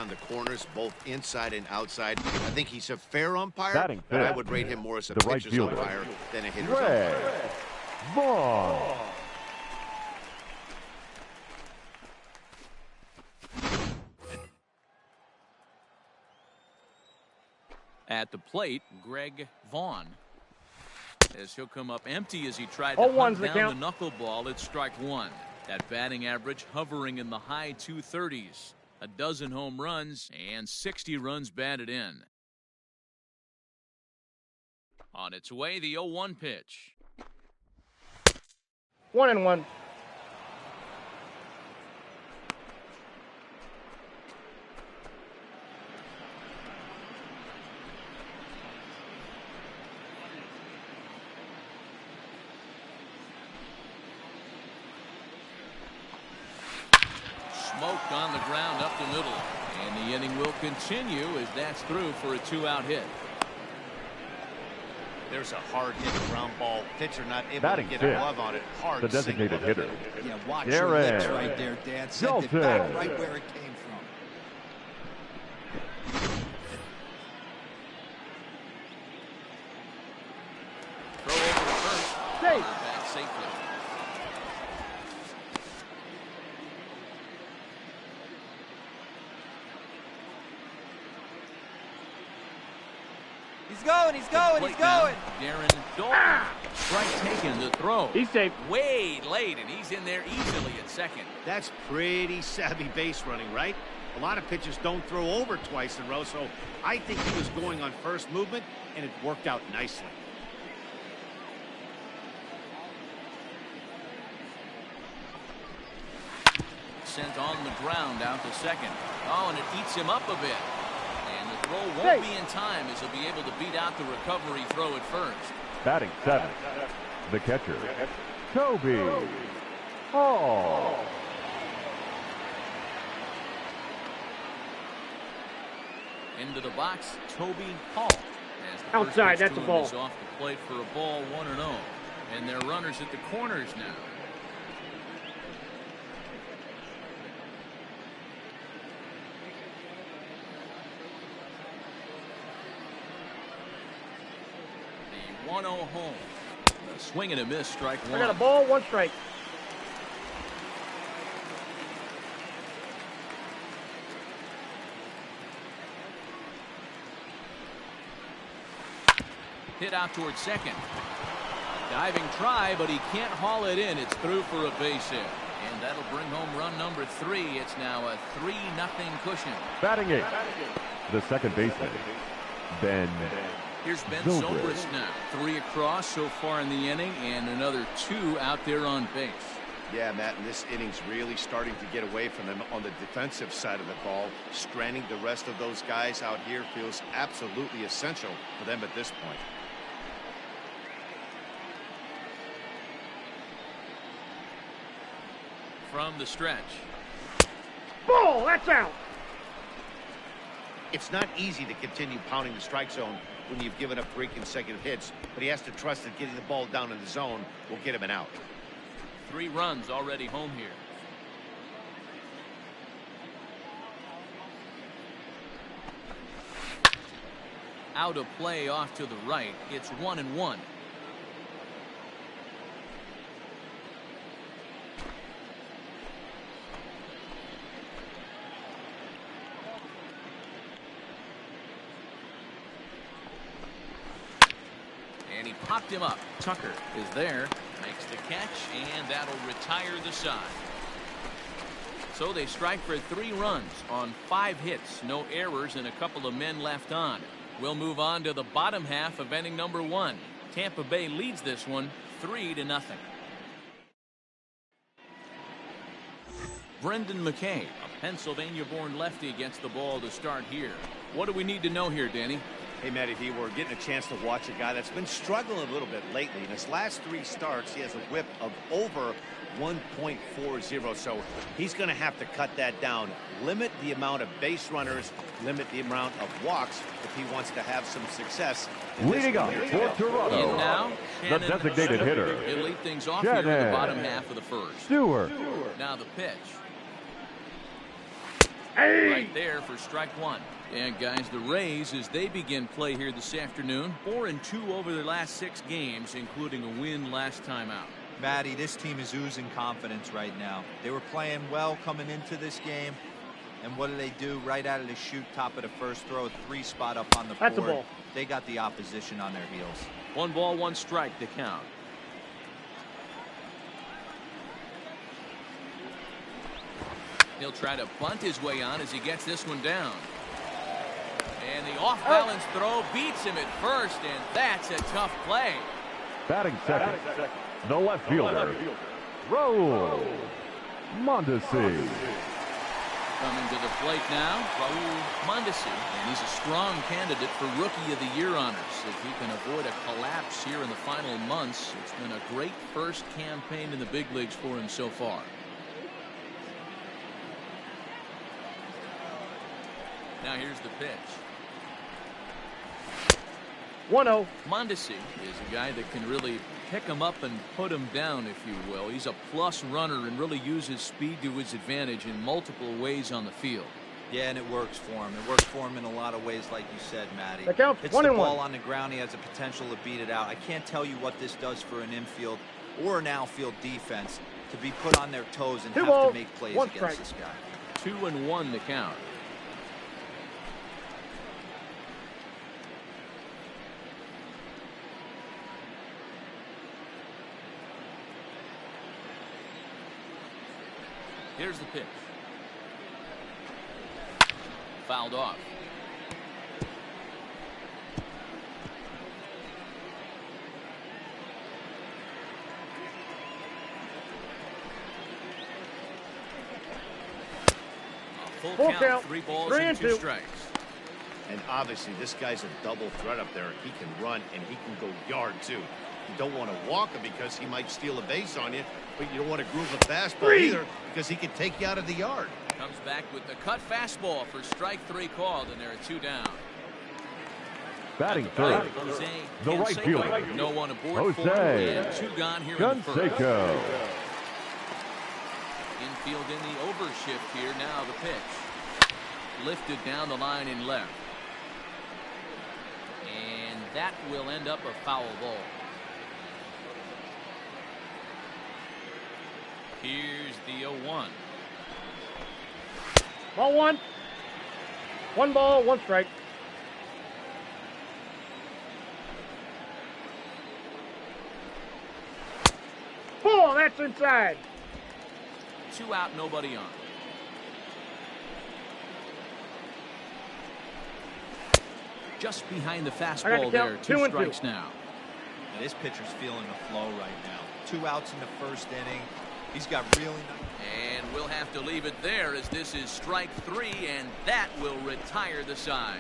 on the corners, both inside and outside. I think he's a fair umpire, Batting but I fifth, would rate him more as a the right pitcher's fielder, umpire than a hitter's Greg umpire. Vaughn. At the plate, Greg Vaughn. As he'll come up empty as he tried to hunt down the knuckleball, it's strike one. That batting average hovering in the high 230s. A dozen home runs and 60 runs batted in. On its way, the 0-1 pitch. 1-1. Smoked on the ground up the middle. And the inning will continue as that's through for a 2-out hit. There's a hard hit ground ball. Pitcher not able Batting to get fifth, a glove on it. Hard the designated hitter. Yeah, watch Darren your lips right there, Dad. Sent it back right where it came from. Throw over to first. Safe. Back safely. He's going, he's going, he's going. Darren Daulton. Strike taken, the throw. He's safe. Way late, and he's in there easily at second. That's pretty savvy base running, right? A lot of pitchers don't throw over twice in a row, so I think he was going on first movement, and it worked out nicely. Sent on the ground out to second. Oh, and it eats him up a bit. And the throw won't be in time as he'll be able to beat out the recovery throw at first. Batting seventh, the catcher, Toby Hall. Into the box, Toby Hall. As the Outside, first pitch that's a to him ball. is off the plate for a ball, 1-0. And they're runners at the corners now. The 1-0 home. A swing and a miss, strike one. I got a ball, 1 strike. Hit out towards second. Diving try, but he can't haul it in. It's through for a base hit. And that'll bring home run number 3. It's now a 3-0 cushion. Batting eighth, the second baseman, Ben Here's Ben Zobrist. Zobrist now. 3 across so far in the inning, and another 2 out there on base. Yeah, Matt, and this inning's really starting to get away from them on the defensive side of the ball. Stranding the rest of those guys out here feels absolutely essential for them at this point. From the stretch. Ball, that's out. It's not easy to continue pounding the strike zone when you've given up 3 consecutive hits, but he has to trust that getting the ball down in the zone will get him an out. 3 runs already home here. Out of play off to the right. It's 1-1. And he popped him up. Tucker is there, makes the catch, and that'll retire the side. So they strike for 3 runs on 5 hits, no errors, and a couple of men left on. We'll move on to the bottom half of inning number 1. Tampa Bay leads this one 3-0. Brendan McKay, a Pennsylvania-born lefty, gets the ball to start here. What do we need to know here, Danny? Hey, Matty V, we're getting a chance to watch a guy that's been struggling a little bit lately. In his last 3 starts, he has a whip of over 1.40, so he's going to have to cut that down. Limit the amount of base runners, limit the amount of walks if he wants to have some success. leading up for Toronto, In now, the Shannon designated hitter, He'll lead things off here in the Shannon bottom half of the first. Stewart. Now the pitch. Right there for strike one. And guys, the Rays, as they begin play here this afternoon, 4-2 over their last 6 games, including a win last time out. Matty, this team is oozing confidence right now. They were playing well coming into this game. And what do? Right out of the chute, top of the first throw, 3 spot up on the board. That's a ball. They got the opposition on their heels. 1 ball, 1 strike to count. He'll try to bunt his way on as he gets this one down. And the off-balance throw beats him at first, and that's a tough play. Batting second, the left fielder, Raul Mondesi. Coming to the plate now, Raul Mondesi, and he's a strong candidate for Rookie of the Year honors. If he can avoid a collapse here in the final months, it's been a great first campaign in the big leagues for him so far. Now here's the pitch. 1-0. Mondesi is a guy that can really pick him up and put him down, if you will. He's a plus runner and really uses speed to his advantage in multiple ways on the field. Yeah, and it works for him. It works for him in a lot of ways, like you said, Matty. That counts. Hits 1 the and 1. ball on the ground. He has the potential to beat it out. I can't tell you what this does for an infield or an outfield defense to be put on their toes and 2 have balls, to make plays 1 against strike. this guy. 2-1 to count. Here's the pitch. Fouled off. Full count, 3 balls and 2 strikes. And obviously, this guy's a double threat up there. He can run and he can go yard, too. You don't want to walk him because he might steal a base on you, but you don't want to groove a fastball either because he can take you out of the yard. Comes back with the cut fastball for strike 3 called, and there are 2 down. Batting third, Jose the right Canseco. fielder, No one aboard for him, Jose and 2 gone here in the first. Canseco. Infield in the overshift here. Now the pitch. Lifted down the line in left. And that will end up a foul ball. Here's the 0-1. Ball 1. 1 ball, 1 strike. Ball, that's inside. 2 out, nobody on. Just behind the fastball there. 2 strikes now. And this pitcher's feeling the flow right now. 2 outs in the first inning. He's got really nice. And we'll have to leave it there as this is strike 3, and that will retire the side.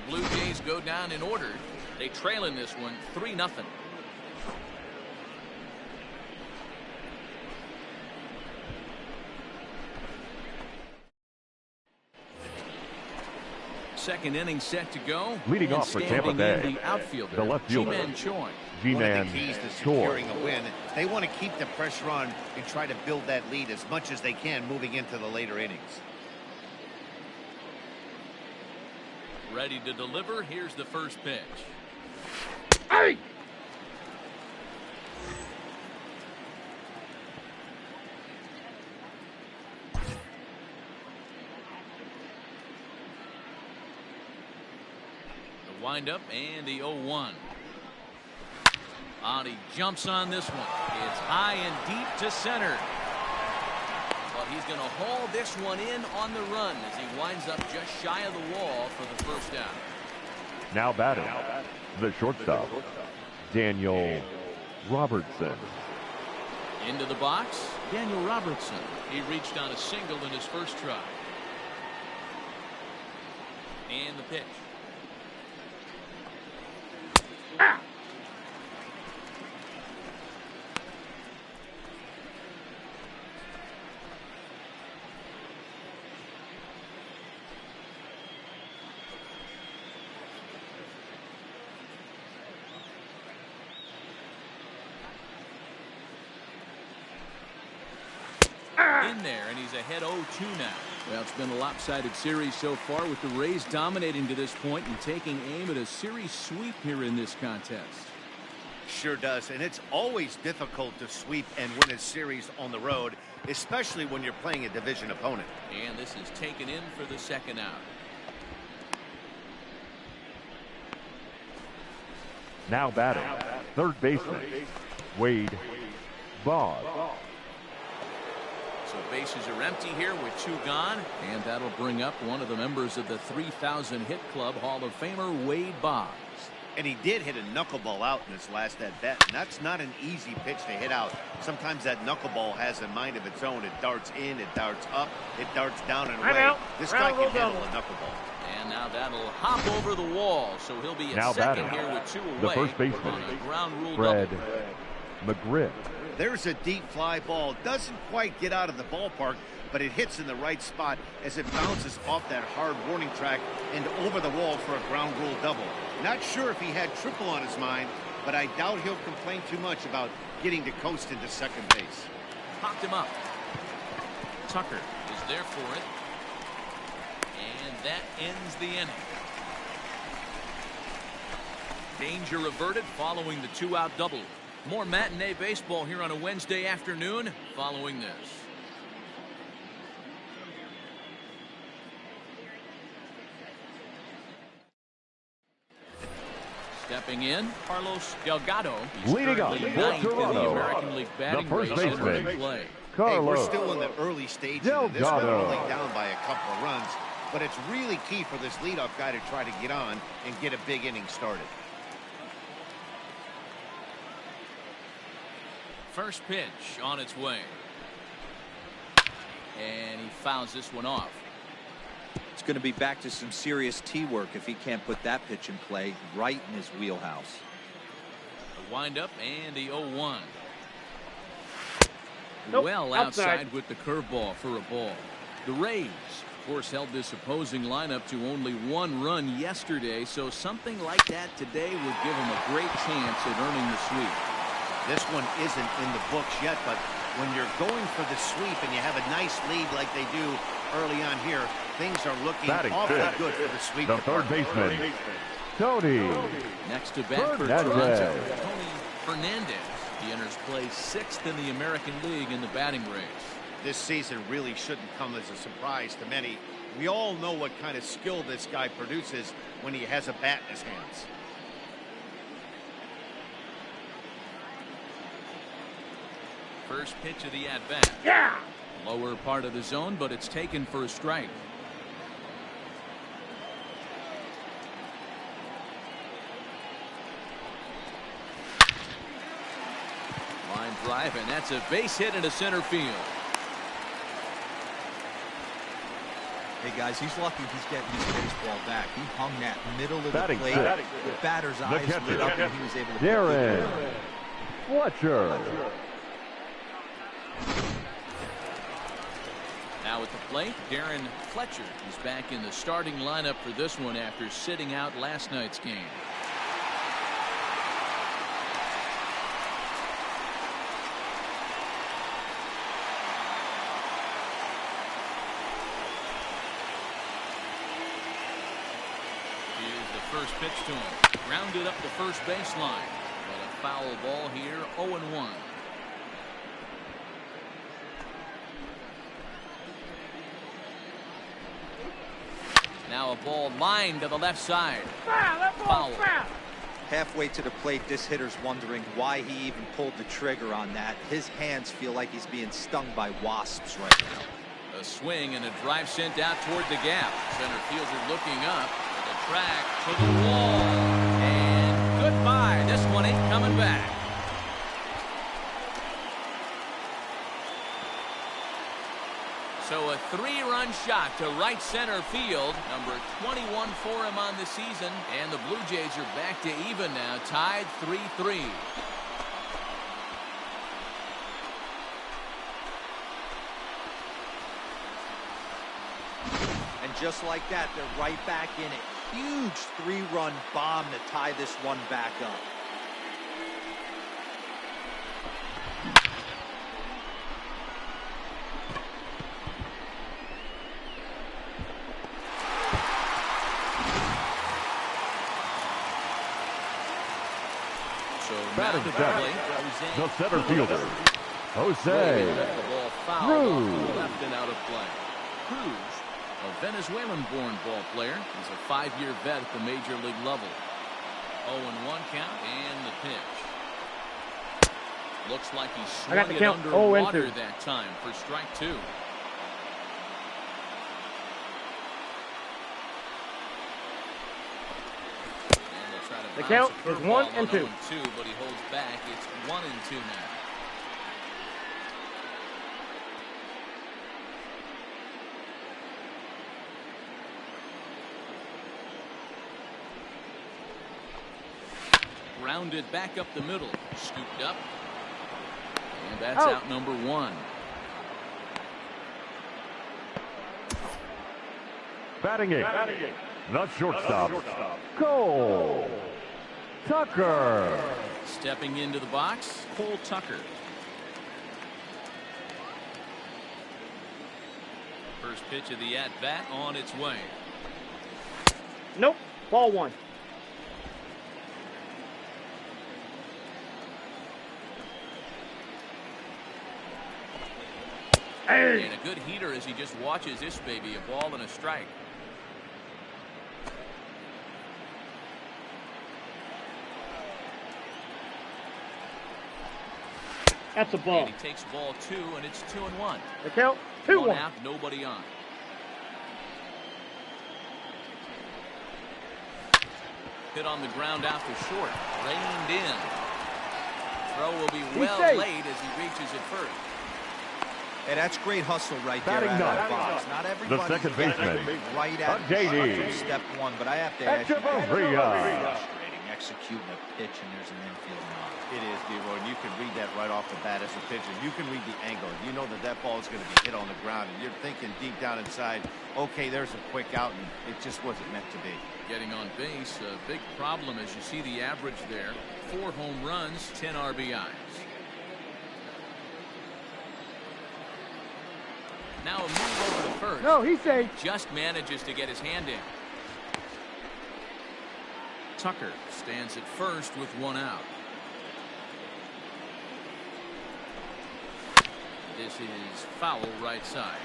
Blue Jays go down in order. They trail in this one 3-0. Second inning set to go. Leading And off for standing Tampa in Bay, the outfielder, the left fielder, Ji-Man Choi. One Ji-Man of the keys to Choi. securing a win, they want to keep the pressure on and try to build that lead as much as they can moving into the later innings. Ready to deliver. Here's the first pitch. Hey! The windup and the 0-1. He jumps on this one. It's high and deep to center. But he's going to haul this one in on the run as he winds up just shy of the wall for the first out. Now batting, the shortstop, Daniel Robertson. Into the box, Daniel Robertson. He reached on a single in his first try. And the pitch. Ah! In there, and he's ahead 0-2 now. Well, it's been a lopsided series so far, with the Rays dominating to this point and taking aim at a series sweep here in this contest. Sure does, and it's always difficult to sweep and win a series on the road, especially when you're playing a division opponent. And this is taken in for the second out. Now batting, third baseman, Wade Boggs. So bases are empty here with 2 gone, and that'll bring up one of the members of the 3,000 hit club, Hall of Famer Wade Boggs. And he did hit a knuckleball out in his last at bat, and that's not an easy pitch to hit out. Sometimes that knuckleball has a mind of its own. It darts in, it darts up, it darts down and away. This guy can handle a knuckleball. And now that'll hop over the wall, so he'll be at Now second batting, here with 2 away. the first baseman, on a ground rule Fred double. McGriff. There's a deep fly ball. Doesn't quite get out of the ballpark, but it hits in the right spot as it bounces off that hard warning track and over the wall for a ground rule double. Not sure if he had triple on his mind, but I doubt he'll complain too much about getting to coast into second base. Popped him up. Tucker is there for it. And that ends the inning. Danger averted following the 2-out double. More matinee baseball here on a Wednesday afternoon following this. Stepping in, Carlos Delgado. He's Leading up currently for ninth in the Toronto, American League batting the first race entering baseman, play. Hey, we're Carlos still in the early stages of this one, Delgado. only down by a couple of runs, but it's really key for this leadoff guy to try to get on and get a big inning started. First pitch on its way. And he fouls this one off. It's going to be back to some serious tee work if he can't put that pitch in play right in his wheelhouse. A windup and the 0-1. Nope, Well outside. outside with the curveball for a ball. The Rays, of course, held this opposing lineup to only 1 run yesterday, so something like that today would give them a great chance at earning the sweep. This one isn't in the books yet, but when you're going for the sweep and you have a nice lead like they do early on here, things are looking Batting awfully fifth, good for the sweep the third department. baseman, Tony Next to bat for Fernandez. Toronto, Tony Fernandez. He enters play 6th in the American League in the batting race. This season really shouldn't come as a surprise to many. We all know what kind of skill this guy produces when he has a bat in his hands. First pitch of the at-bat. Yeah! Lower part of the zone, but it's taken for a strike. Line drive, and that's a base hit into center field. Hey guys, he's lucky he's getting his baseball back. He hung that middle of the Batting plate. sixth, The batter's eyes catcher, lit up and he was able to Darren Fletcher. Now at the plate, Darren Fletcher is back in the starting lineup for this one after sitting out last night's game. Here's the first pitch to him. Grounded up the first baseline. But a foul ball here, 0-1. Now a ball lined to the left side. Foul. Halfway to the plate, this hitter's wondering why he even pulled the trigger on that. His hands feel like he's being stung by wasps right now. A swing and a drive sent out toward the gap. Center fielder looking up. The track to the wall. And goodbye. This one ain't coming back. So a 3-run shot to right center field. Number 21 for him on the season. And the Blue Jays are back to even now, tied 3-3. And just like that, they're right back in it. Huge 3-run bomb to tie this one back up. Batting mound of seventh, play, the center fielder, Jose the ball foul Cruz. left and out of play. Cruz, a Venezuelan-born ball player, is a 5-year vet at the major league level. 0-1 count and the pitch. Looks like he swung it underwater that time for strike 2. The count is 1-2. But he holds back. It's 1-2 now. Rounded back up the middle, scooped up, and that's out number 1. Batting eighth, the shortstop, Cole Tucker. Stepping into the box, Cole Tucker. First pitch of the at-bat on its way. Nope. Ball 1. And a good heater as he just watches this baby, a ball and a strike. That's a ball. And he takes ball 2, and it's 2-1. The count 2-1. 1 out, nobody on. Hit on the ground out to short, reined in. Throw will be well late as he reaches it first. Hey, that's great hustle right there Batting out of the ninth, box. Not everybody the second baseman, right at step 1, but I have to ask you, Echeverria. executing a pitch and there's an infield knock. It is, D-Roy, and you can read that right off the bat as a pitcher. You can read the angle. You know that that ball is going to be hit on the ground, and you're thinking deep down inside, okay, there's a quick out, and it just wasn't meant to be. Getting on base, a big problem as you see the average there. 4 home runs, 10 RBIs. Now a move over to first. No, he's safe. Just manages to get his hand in. Tucker stands at first with 1 out. This is foul right side.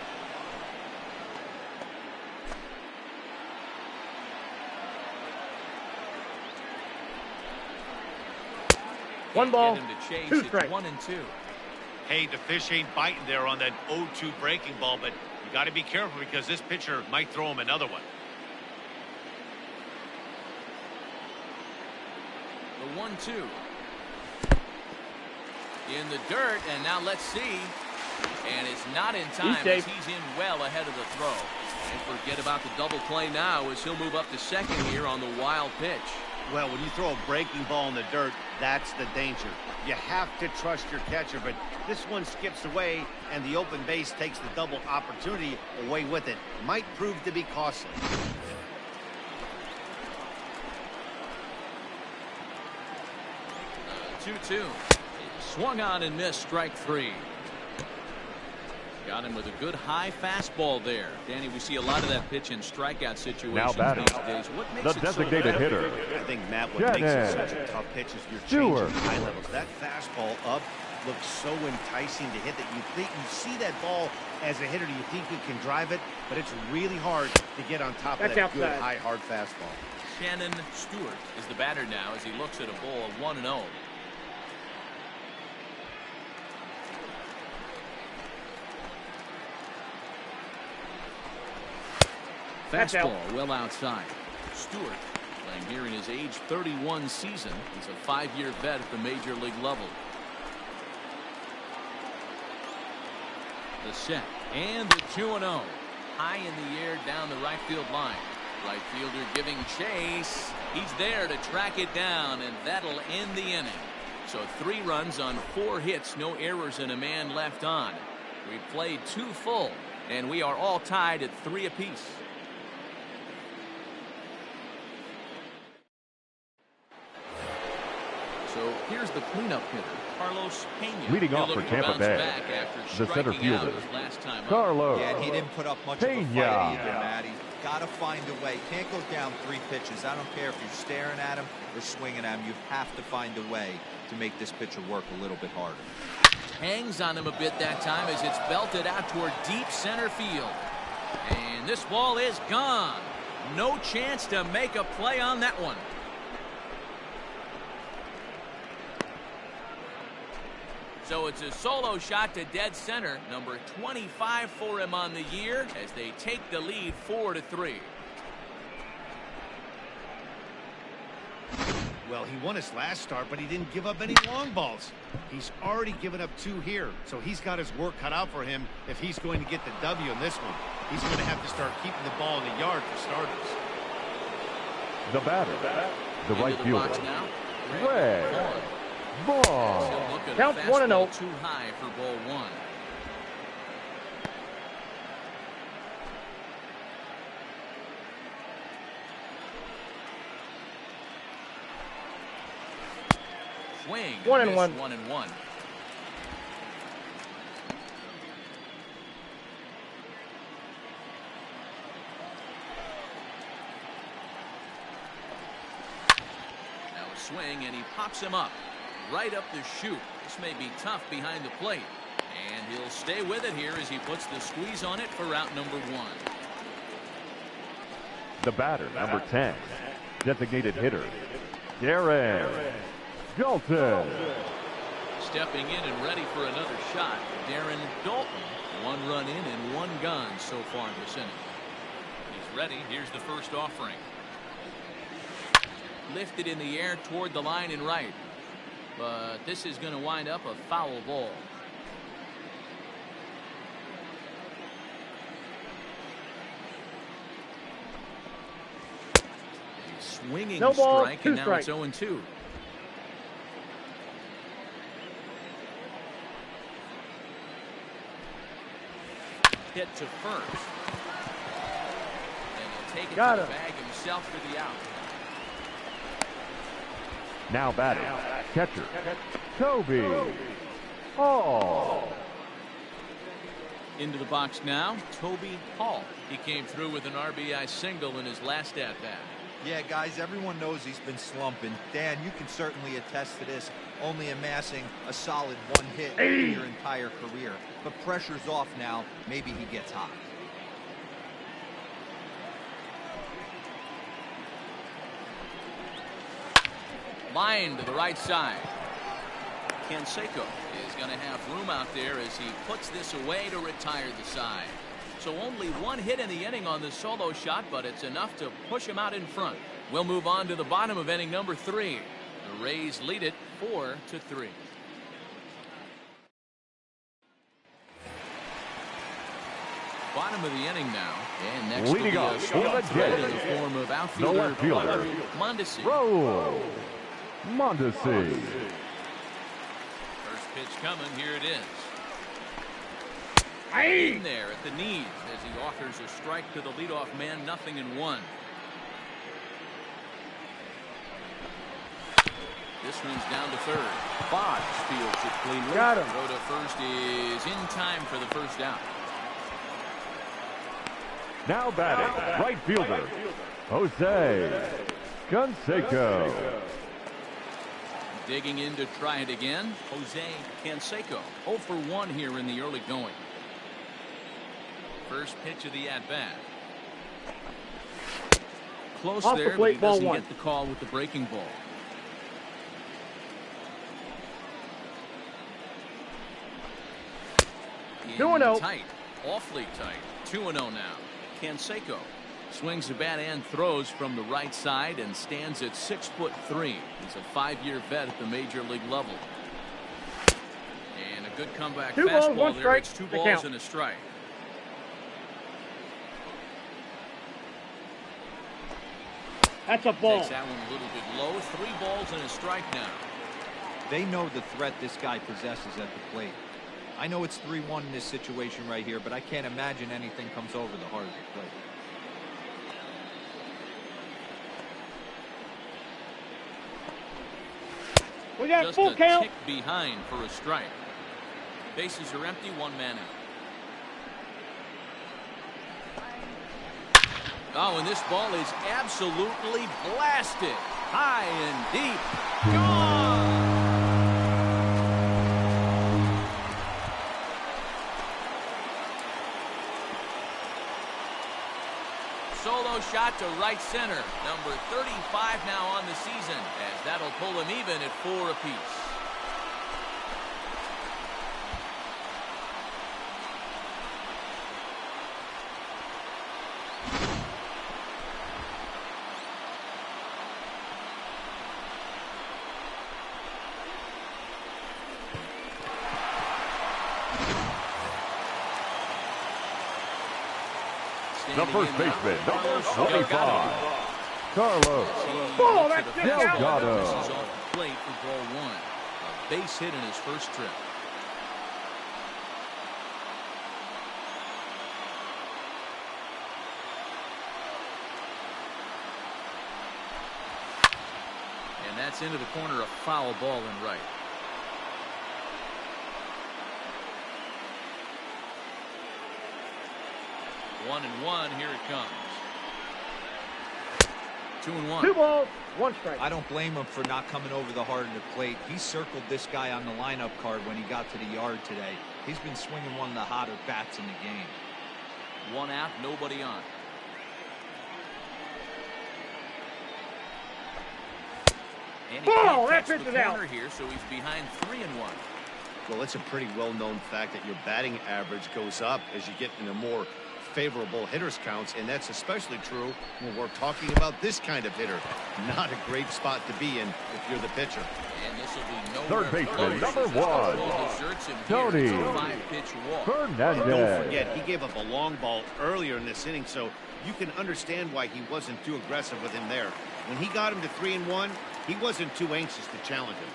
One ball, 2 strikes. 1-2. Hey, the fish ain't biting there on that 0-2 breaking ball, but you got to be careful because this pitcher might throw him another one. The 1-2. In the dirt, and now let's see. And it's not in time as he's in well ahead of the throw. And forget about the double play now as he'll move up to second here on the wild pitch. Well, when you throw a breaking ball in the dirt, that's the danger. You have to trust your catcher, but this one skips away, and the open base takes the double opportunity away with it. Might prove to be costly. The 2-2. Swung on and missed, strike 3. Got him with a good high fastball there. Danny, we see a lot of that pitch in strikeout situations now batting, these days. What makes the designated hitter. I think, Matt, what makes it such a tough pitch is you're changing high levels. That fastball up looks so enticing to hit that you think you see that ball as a hitter. You think you can drive it, but it's really hard to get on top of that good high hard fastball. Shannon Stewart is the batter now as he looks at a ball of 1-0. Fastball well outside. Stewart playing here in his age 31 season. He's a 5-year vet at the major league level. The set and the 2-0. High in the air down the right field line. Right fielder giving chase. He's there to track it down, and that'll end the inning. So 3 runs on 4 hits, no errors, and a man left on. We played 2 full, and we are all tied at 3 apiece. So here's the cleanup hitter, Carlos Pena. Leading off for Tampa Bay, the center fielder, Carlos Yeah, and he didn't put up much of a fight either, Matt. He got to find a way. Can't go down 3 pitches. I don't care if you're staring at him or swinging at him. You have to find a way to make this pitcher work a little bit harder. Hangs on him a bit that time as it's belted out toward deep center field. And this ball is gone. No chance to make a play on that one. So it's a solo shot to dead center, number 25 for him on the year, as they take the lead 4-3. Well, he won his last start, but he didn't give up any long balls. He's already given up 2 here, so he's got his work cut out for him if he's going to get the W in this one. He's going to have to start keeping the ball in the yard for starters. The batter, the right Into the fielder, box now. Greg Vaughn. Counts 1-0. Too high for ball 1. Swing. 1-1. 1-1. Now a swing, and he pops him up right up the chute. This may be tough behind the plate, and he'll stay with it here as he puts the squeeze on it for out number 1. The batter, number 10, designated hitter, Darren Dalton. Stepping in and ready for another shot, Darren Dalton. 1 run in and 1 gone so far this inning. He's ready. Here's the first offering. Lifted in the air toward the line and right. But this is going to wind up a foul ball. A swinging No ball, strike, 2 and now strikes. it's 0-2. Hit to first. And he'll take it Got to the him. bag himself for the out. Now batting, catcher, Toby Hall. Into the box now, Toby Hall. He came through with an RBI single in his last at-bat. Yeah, guys, everyone knows he's been slumping. Dan, you can certainly attest to this, only amassing a solid 1 hit in your entire career. But pressure's off now. Maybe he gets hot. Line to the right side. Canseco is going to have room out there as he puts this away to retire the side. So only 1 hit in the inning on the solo shot, but it's enough to push him out in front. We'll move on to the bottom of inning number 3. The Rays lead it 4-3. Bottom of the inning now, and next will be Leading a off strong for the threat in the Jays, form of the outfielder left fielder, Mondesi. Raul Mondesi. First pitch coming, here it is. Hey! In there at the knees as he offers a strike to the leadoff man, 0-1. This one's down to third. Fox fields it cleanly. Got him. Throw to first is in time for the first out. Now batting, right fielder, Jose Canseco. Digging in to try it again, Jose Canseco. 0 for 1 here in the early going. First pitch of the at-bat. Close Off the there, but plate, he ball doesn't 1. get the call with the breaking ball. In 2-0. tight, awfully tight. 2-0 now. Canseco swings the bat and throws from the right side and stands at 6'3". He's a 5-year vet at the major league level. And a good comeback 2 balls, fastball 1 there. strike. It's 2 The balls count. and a strike. That's a ball. Takes that one a little bit low. 3 balls and a strike now. They know the threat this guy possesses at the plate. I know it's 3-1 in this situation right here, but I can't imagine anything comes over the heart of the plate. We got Just full a count. tick behind for a strike. Bases are empty, 1 man out. Oh, and this ball is absolutely blasted. High and deep. Gone! Solo shot to right center. Number 35 now on the season, as that'll pull him even at 4 apiece. The first baseman, number 25, Carlos Delgado. This is off the plate for ball 1. A base hit in his first trip. And that's into the corner, a foul ball in right. One and one, here it comes. 2-1. 2 balls, 1 strike. I don't blame him for not coming over the heart of the plate. He circled this guy on the lineup card when he got to the yard today. He's been swinging one of the hotter bats in the game. 1 out, nobody on. And he Ball, can't catch that pitch the is corner out. here, so he's behind 3-1. Well, it's a pretty well-known fact that your batting average goes up as you get into more favorable hitters counts, and that's especially true when we're talking about this kind of hitter. Not a great spot to be in if you're the pitcher. And this will be no Third baseman, number 1, Tony 5-pitch walk. Fernandez. Don't forget, he gave up a long ball earlier in this inning, so you can understand why he wasn't too aggressive with him there. When he got him to 3-1, he wasn't too anxious to challenge him.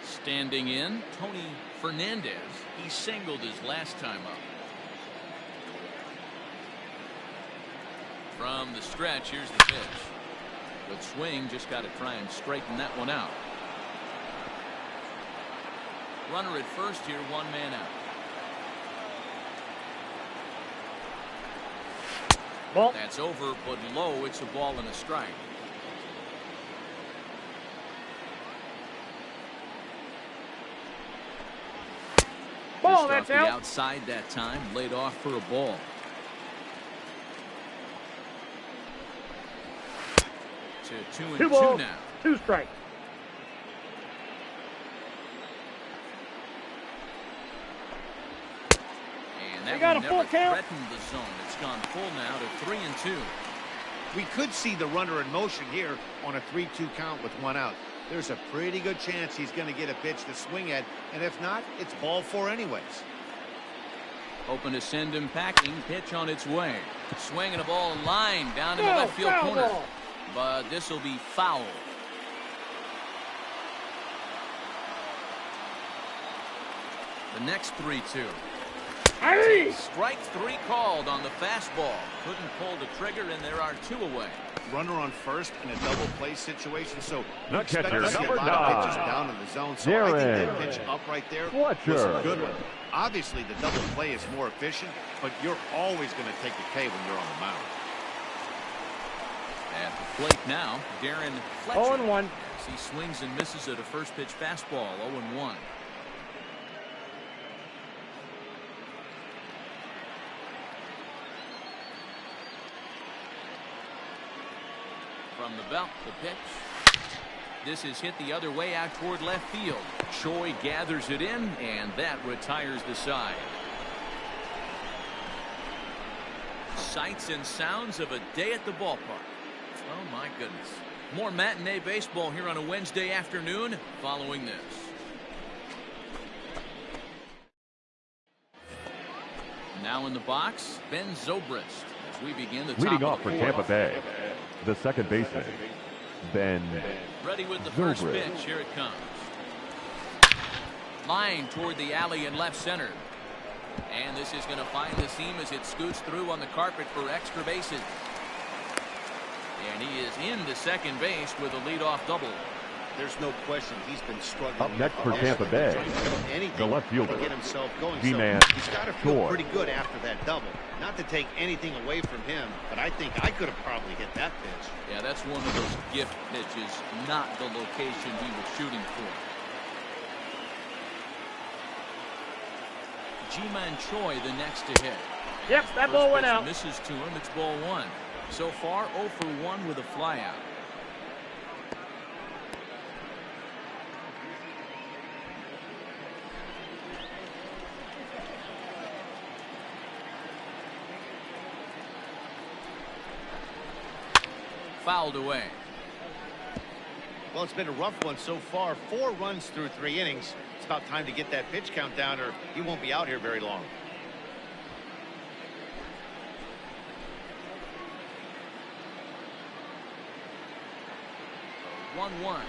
Standing in, Tony Fernandez. He singled his last time up. From the stretch, here's the pitch. But swing, just got to try and straighten that one out. Runner at first here, 1 man out. Ball. That's over, but low. It's a ball and a strike. Ball, Just that's off the out. outside that time, laid off for a ball. To 2-2 balls, now. 2 strikes. And They that got one a full never count. threatened the zone. It's gone full now to 3-2. We could see the runner in motion here on a 3-2 count with 1 out. There's a pretty good chance he's going to get a pitch to swing at, and if not, it's ball 4 anyways. Open to send him packing. Pitch on its way. Swinging a ball line down in the No, left field foul corner. ball. But this will be foul. The next 3-2. Hey! Strike 3 called on the fastball. Couldn't pull the trigger, and there are 2 away. Runner on first in a double play situation, so The expect catcher, to see a number lot of pitches 9, down in the zone. So I think that Darren pitch up right there Fletcher. was a good one. Obviously, the double play is more efficient, but you're always going to take a K when you're on the mound. At the plate now, Darren Fletcher. 0-1. As he swings and misses at a first pitch fastball, 0-1. From the belt, the pitch. This is hit the other way out toward left field. Choi gathers it in, and that retires the side. Sights and sounds of a day at the ballpark. Oh, my goodness. More matinee baseball here on a Wednesday afternoon following this. Now in the box, Ben Zobrist as we begin the top Leading of off the for fourth. Tampa Bay, the second baseman, Ben Ready with the first Zobrist. pitch. Here it comes. Line toward the alley in left center. And this is going to find the seam as it scoots through on the carpet for extra bases. And he is into second base with a leadoff double. There's no question he's been struggling. Up next for Tampa Bay, the left fielder, get himself going. D-Man He's got to feel pretty good after that double. Not to take anything away from him, but I think I could have probably hit that pitch. Yeah, that's one of those gift pitches, not the location he was shooting for. Ji-Man Choi the next to hit. Yep, that ball went out. Misses to him. It's ball one. So far, 0 for 1 with a flyout. Fouled away. Well, it's been a rough one so far. 4 runs through 3 innings. It's about time to get that pitch count down, or he won't be out here very long. One.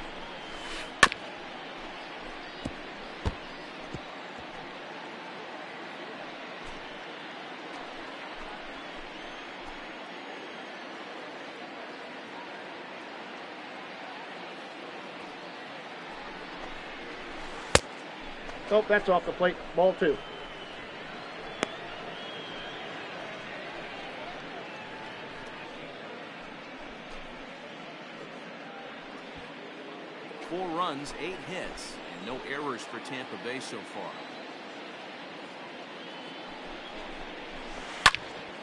Oh, that's off the plate. Ball 2. Four runs, 8 hits, and no errors for Tampa Bay so far.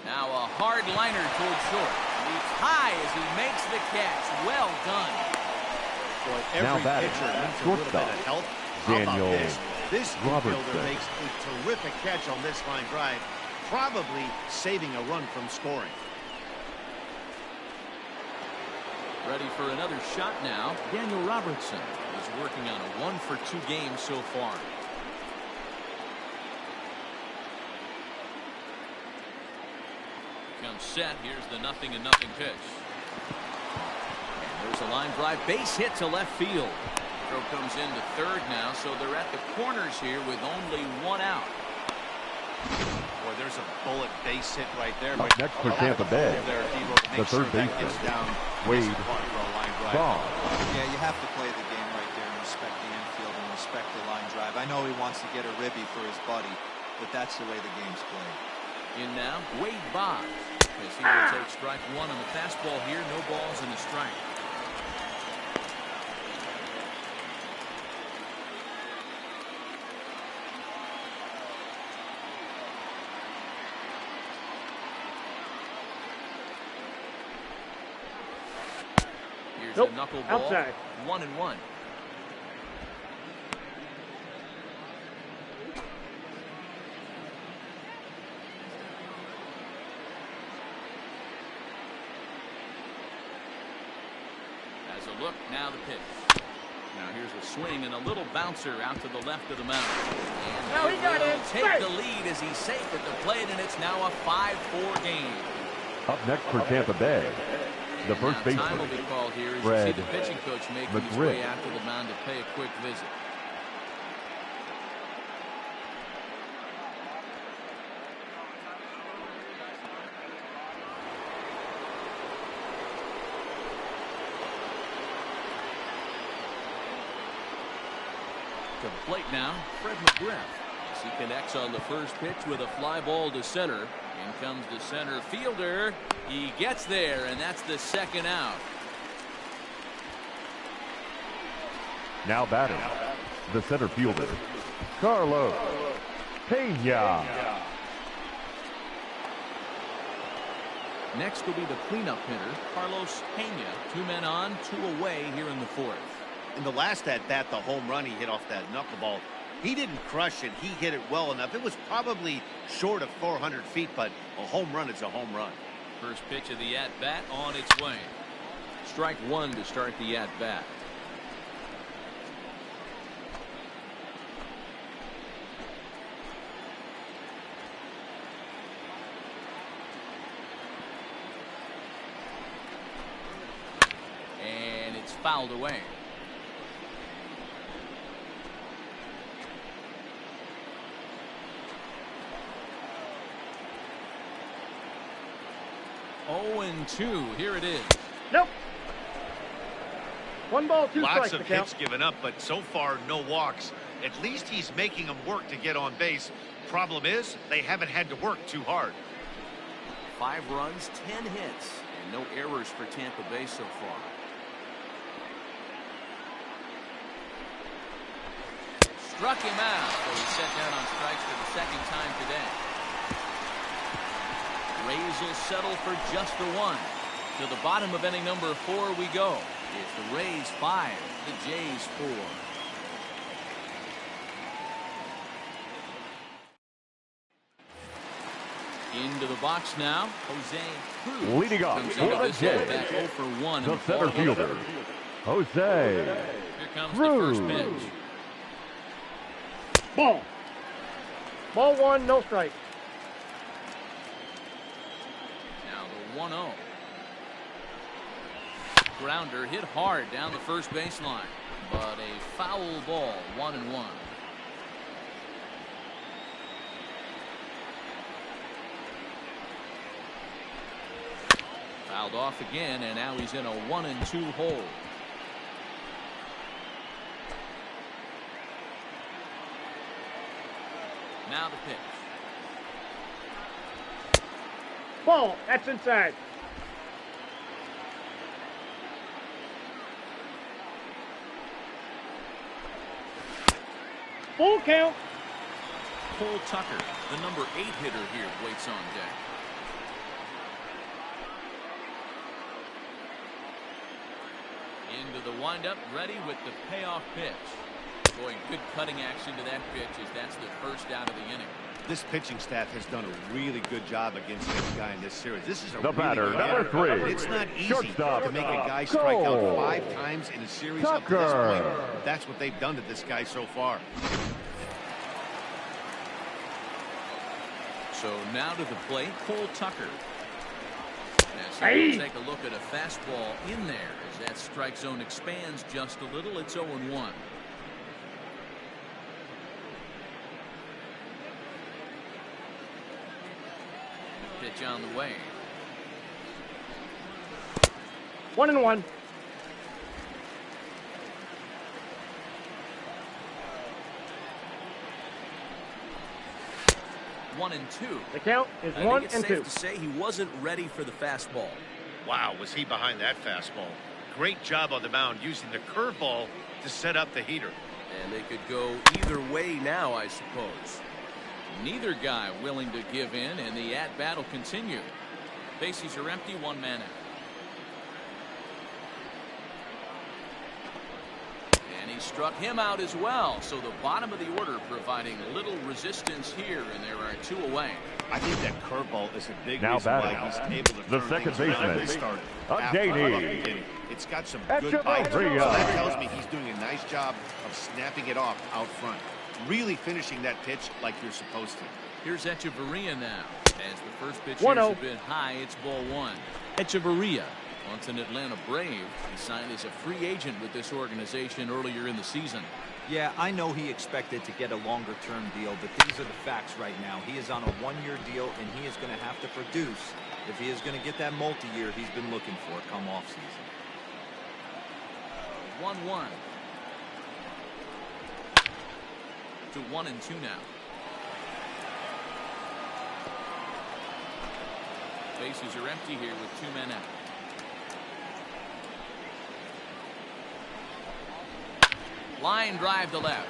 Now a hard liner towards short. Leaps high as he makes the catch. Well done. Boy, every now batting, pitcher needs a little bit shortstop, of help. Daniel This Robertson infielder makes a terrific catch on this line drive, probably saving a run from scoring. Ready for another shot now. Daniel Robertson is working on a 1 for 2 game so far. Comes set. Here's the 0-0 pitch. And there's a line drive. Base hit to left field. Throw comes into third now, so they're at the corners here with only 1 out. Boy, there's a bullet base hit right there. Up next for Tampa Bay, the third baseman, Wade Boggs. Yeah, you have to play the game right there and respect the infield and respect the line drive. I know he wants to get a ribby for his buddy, but that's the way the game's played. In now, Wade Boggs, as he will take strike 1 on the fastball here. No balls and a strike. Here's Nope, a knuckleball. outside. 1-1. As a look, now the pitch. Now here's a swing and a little bouncer out to the left of the mound. And No, he got it. take Strike. the lead as he's safe at the plate, and it's now a 5-4 game. Up next for Tampa Bay, the first Now, time will baseman, be called here as Fred you see the pitching coach making his McGriff. way out to the mound to pay a quick visit. To the plate now, Fred McGriff. As he connects on the first pitch with a fly ball to center. In comes the center fielder. He gets there, and that's the second out. now batting, the center fielder, Carlos Pena. Next will be the cleanup hitter, Carlos Pena. 2 men on, 2 away here in the 4th. In the last at-bat, the home run he hit off that knuckleball, he didn't crush it. He hit it well enough. It was probably short of 400 feet, but a home run is a home run. First pitch of the at-bat on its way. Strike 1 to start the at-bat. And it's fouled away. Oh, and 2. Here it is. Nope. 1 ball, 2 Lots strikes. of hits given up, but so far no walks. At least he's making them work to get on base. Problem is, they haven't had to work too hard. 5 runs, 10 hits, and no errors for Tampa Bay so far. Struck him out, so he's set down on strikes for the second time today. Rays will settle for just the 1. To the bottom of inning number 4 we go. It's the Rays 5, the Jays 4. Into the box now, Jose Cruz. Leading off comes for into the this one Jays, back 0 for 1 in the the center ball game. fielder, Jose Here comes Cruz. the first pitch. Ball. Ball 1, no strike. Now the 1-0. Grounder hit hard down the first baseline, but a foul ball, 1-1. Fouled off again, and now he's in a 1-2 hole. Now the pitch. Ball. That's inside. Full count. Cole Tucker, the number 8 hitter here, waits on deck. Into the windup, ready with the payoff pitch. Boy, good cutting action to that pitch as that's the first out of the inning. This pitching staff has done a really good job against this guy in this series. This is a The really batter, good number batter. 3, It's not easy shortstop, to make a guy strike out Cole 5 times in a series up to this Tucker. point. That's what they've done to this guy so far. So now to the plate, Cole Tucker. As Hey. we'll take a look at a fastball in there as that strike zone expands just a little. It's 0-1. Pitch on the way. 1-1. One and two. The count is I 1 think it's and safe 2. to say he wasn't ready for the fastball. Wow, was he behind that fastball. Great job on the mound using the curveball to set up the heater. And they could go either way now, I suppose. Neither guy willing to give in, and the at-bat will continue. Bases are empty, 1 man out. And he struck him out as well, so the bottom of the order providing little resistance here, and there are 2 away. I think that curveball is a big Now reason why batting, he's able to the turn second things around baseman, and start Adeiny. after the beginning. It's got some good Echeverria. bite to it, so that tells me he's doing a nice job of snapping it off out front. Really finishing that pitch like you're supposed to. Here's Echeverria now. As the first pitch 1-0. here's a bit high, it's ball 1. Echeverria, once an Atlanta Brave, he signed as a free agent with this organization earlier in the season. Yeah, I know he expected to get a longer-term deal, but these are the facts right now. He is on a 1-year deal, and he is going to have to produce if he is going to get that multi-year he's been looking for come off-season. 1-1. To 1-2 now. Bases are empty here with 2 men out. Line drive to left.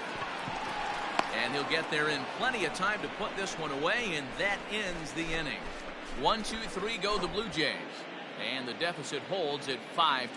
And he'll get there in plenty of time to put this one away, and that ends the inning. 1, 2, 3 go the Blue Jays. And the deficit holds at 5-4.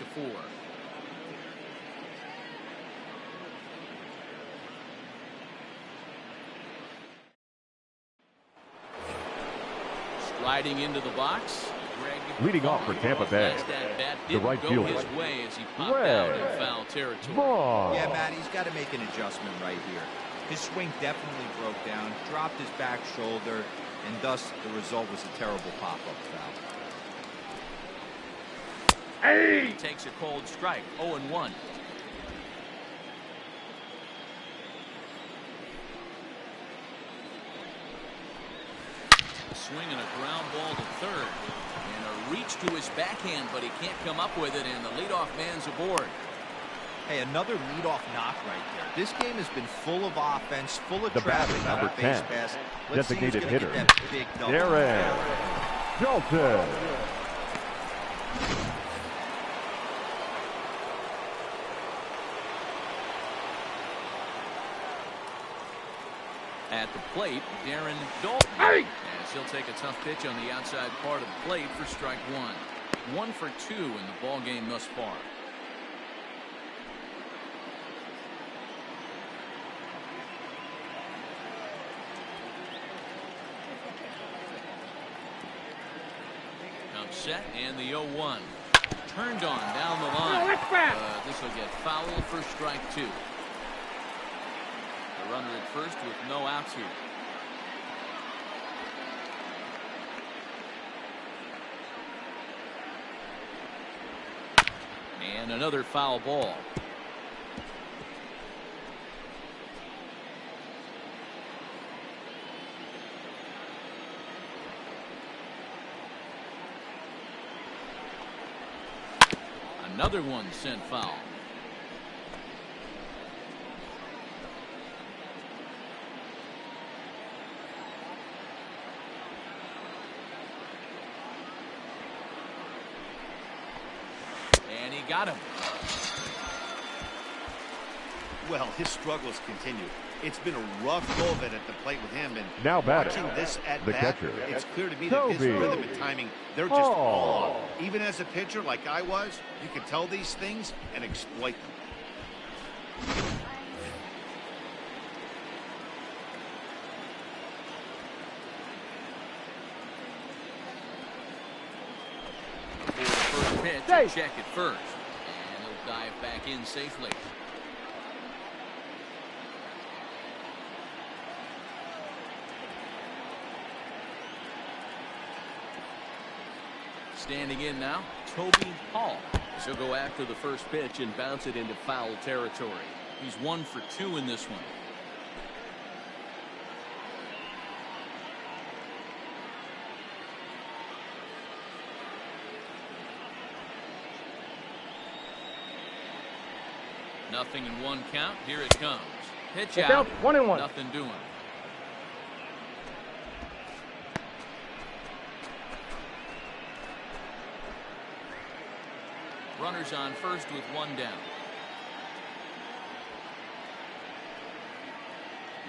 Striding into the box, Greg Leading off for Tampa Bay, Last at-bat the didn't right go fielder, his way as he popped Ray out in foul territory. Vaughn. Yeah, Matt, he's got to make an adjustment right here. His swing definitely broke down, dropped his back shoulder, and thus the result was a terrible pop-up foul. Hey! He takes a cold strike, 0-1. Swing and a ground ball to third. And a reach to his backhand, but he can't come up with it, and the leadoff man's aboard. Hey, another leadoff knock right there. This game has been full of offense, full of The traffic batter, on number a base 10, pass. Let's see who's designated going to hitter, get that big double. Darren Daulton. At the plate, Darren Daulton. Hey! As he'll take a tough pitch on the outside part of the plate for strike one. 1 for 2 in the ball game thus far. Comes set and the 0-1. Turned on down the line. This will get foul for strike 2. The runner at first with no outs here. And another foul ball. Another one sent foul. And he got him. Well, his struggles continue. It's been a rough go of it at the plate with him, and Now batting, watching this at the bat, catcher, it's clear to me that his Toby rhythm and timing, they're just all off. Even as a pitcher like I was, you can tell these things and exploit them. For the first pitch, a check at first. And he'll dive back in safely. Standing in now, Toby Hall. He'll go after the first pitch and bounce it into foul territory. He's 1 for 2 in this one. Nothing in 1 count. Here it comes. Pitch out. 1-1. Nothing doing. Runners on first with 1 down.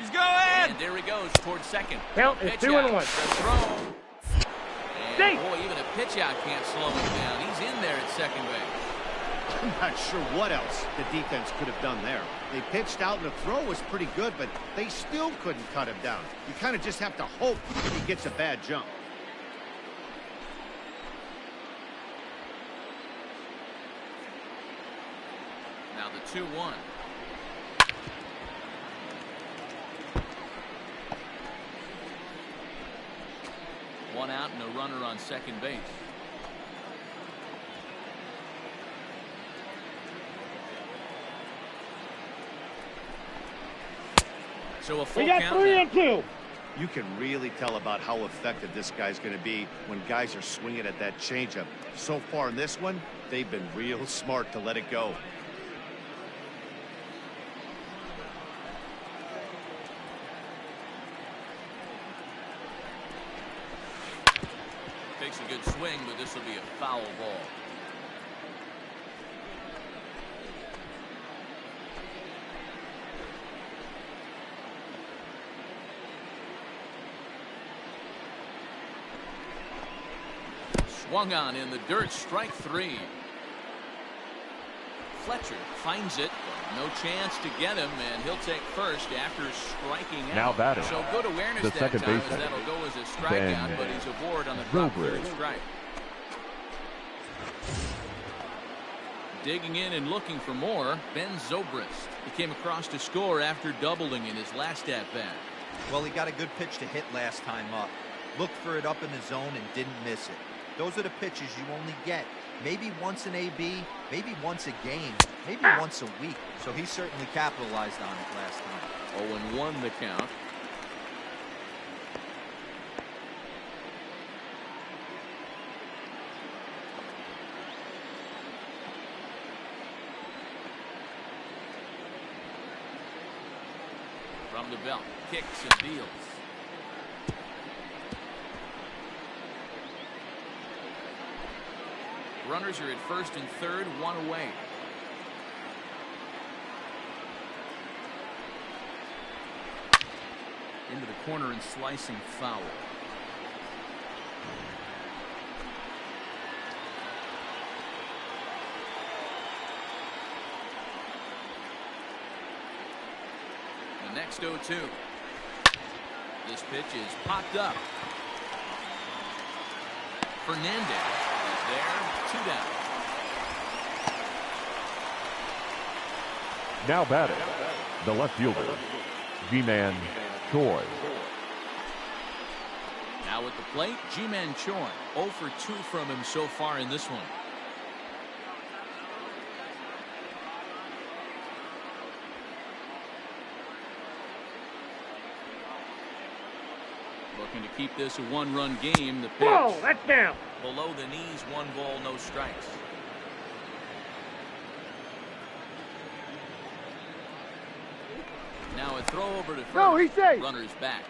He's going! And there he goes towards second. Count is 2-1. The throw. And boy, even a pitch out can't slow him down. He's in there at second base. I'm not sure what else the defense could have done there. They pitched out and the throw was pretty good, but they still couldn't cut him down. You kind of just have to hope he gets a bad jump. Now the 2-1. One out and a runner on second base. So a full We got count 3 now. and 2. You can really tell about how effective this guy's going to be when guys are swinging at that changeup. So far in this one, they've been real smart to let it go. Takes a good swing, but this will be a foul ball. Swung on in the dirt, strike 3. Fletcher finds it, no chance to get him, and he'll take first after striking out. Now batting, So good awareness the that second time, as baseman, that'll go as a strikeout, Ben but he's aboard on the drop third Zobrist. strike. Digging in and looking for more, Ben Zobrist. He came across to score after doubling in his last at-bat. Well, he got a good pitch to hit last time up. Looked for it up in the zone and didn't miss it. Those are the pitches you only get maybe once an AB, maybe once a game, maybe once a week. So he certainly capitalized on it last time. 0-1 the count. From the belt, kicks and deals. Runners are at first and third, one away. Into the corner and slicing foul. The next 0-2. This pitch is popped up. Fernandez is there, 2 down. Now batting, the left fielder, Ji-Man Choi. Now at the plate, Ji-Man Choi. 0 for 2 from him so far in this one. Looking to keep this a one-run game. The pitch. Whoa, that's down. Below the knees, 1 ball, no strikes. Now a throw over to first. No, he's safe. Runners back.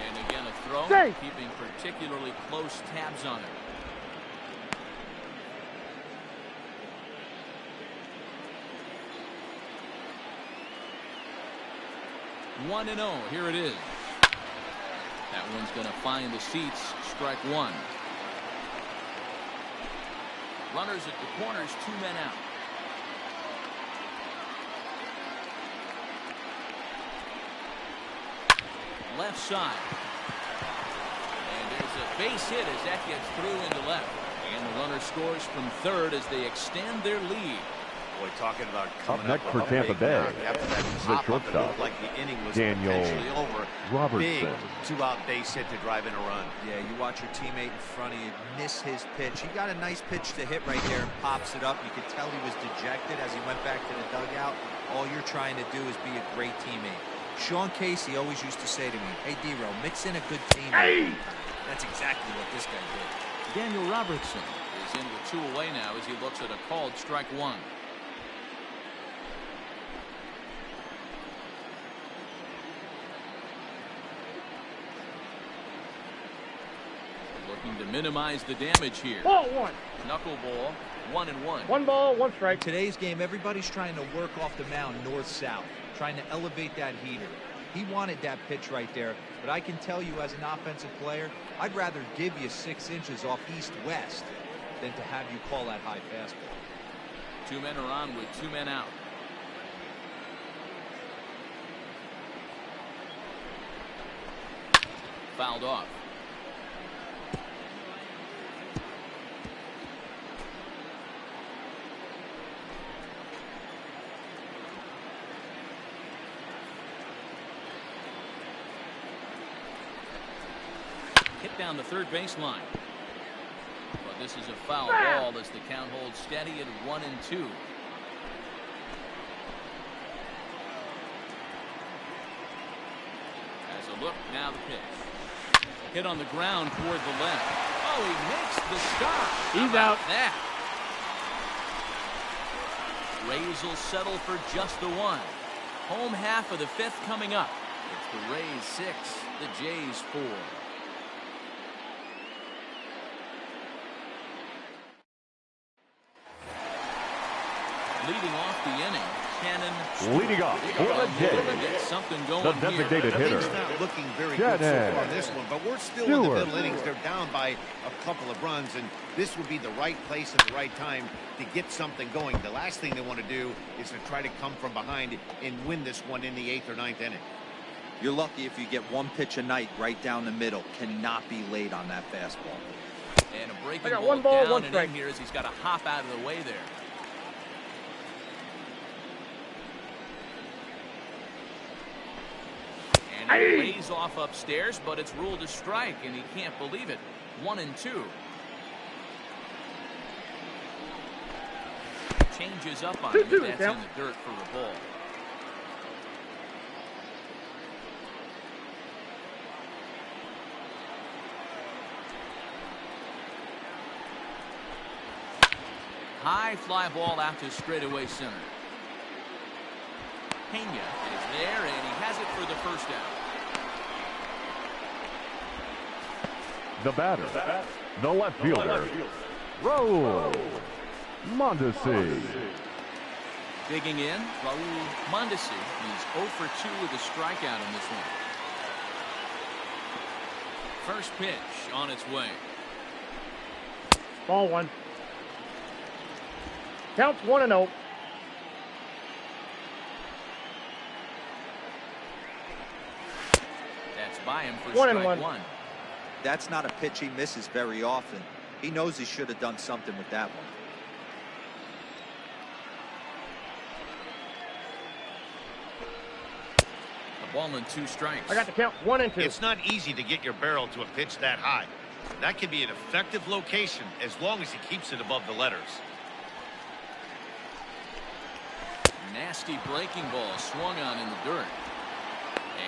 And again a throw. Safe. Keeping particularly close tabs on it. One and 0. Here it is. That one's going to find the seats. Strike 1. Runners at the corners, 2 men out. Left side. And there's a base hit as that gets through into left. And the runner scores from third as they extend their lead. Boy, talking about Up next for Tampa Bay, the shortstop, like the inning was Daniel potentially over. Robertson. Big 2-out base hit to drive in a run. Yeah, you watch your teammate in front of you miss his pitch. He got a nice pitch to hit right there and pops it up. You could tell he was dejected as he went back to the dugout. All you're trying to do is be a great teammate. Sean Casey always used to say to me, "Hey, D-Row, mix in a good teammate." That's exactly what this guy did. Daniel Robertson is in with 2 away now as he looks at a called strike 1. Looking to minimize the damage here. Ball 1. Knuckleball, 1-1. 1 ball, 1 strike. Today's game, everybody's trying to work off the mound north-south, trying to elevate that heater. He wanted that pitch right there, but I can tell you as an offensive player, I'd rather give you 6 inches off east-west than to have you call that high fastball. 2 men are on with 2 men out. Fouled off. Hit down the third baseline. But this is a foul ball as the count holds steady at 1-2. As a look, now the pitch. Hit on the ground toward the left. Oh, he makes the stop. He's out. That. Rays will settle for just the 1. Home half of the 5th coming up. It's the Rays 6, the Jays 4. Leading off the inning, Cannon. Leading off for the Jays, Something going the designated hitter, It's not looking very good so Shannon far in this one, but we're still in the middle innings. They're down by a couple of runs, and this would be the right place at the right time to get something going. The last thing they want to do is to try to come from behind and win this one in the 8th or 9th inning. You're lucky if you get 1 pitch a night right down the middle. Cannot be late on that fastball. And a breaking I got ball 1 ball, down 1 and strike. in here as he's got to hop out of the way there. And he lays off upstairs, but it's ruled a strike, and he can't believe it. 1-2. Changes up on him as that's in the dirt for the ball. High fly ball out to straightaway center. Pena is there, and he has it for the first out. The batter, the left fielder, Raul Mondesi. Digging in, Raul Mondesi. He's 0 for 2 with a strikeout in this one. First pitch on its way. Ball 1. Counts 1-0. That's by him for 1-1. strike 1. That's not a pitch he misses very often. He knows he should have done something with that one. A ball and 2 strikes. I got the count 1 and 2. It's not easy to get your barrel to a pitch that high. That can be an effective location as long as he keeps it above the letters. Nasty breaking ball swung on in the dirt.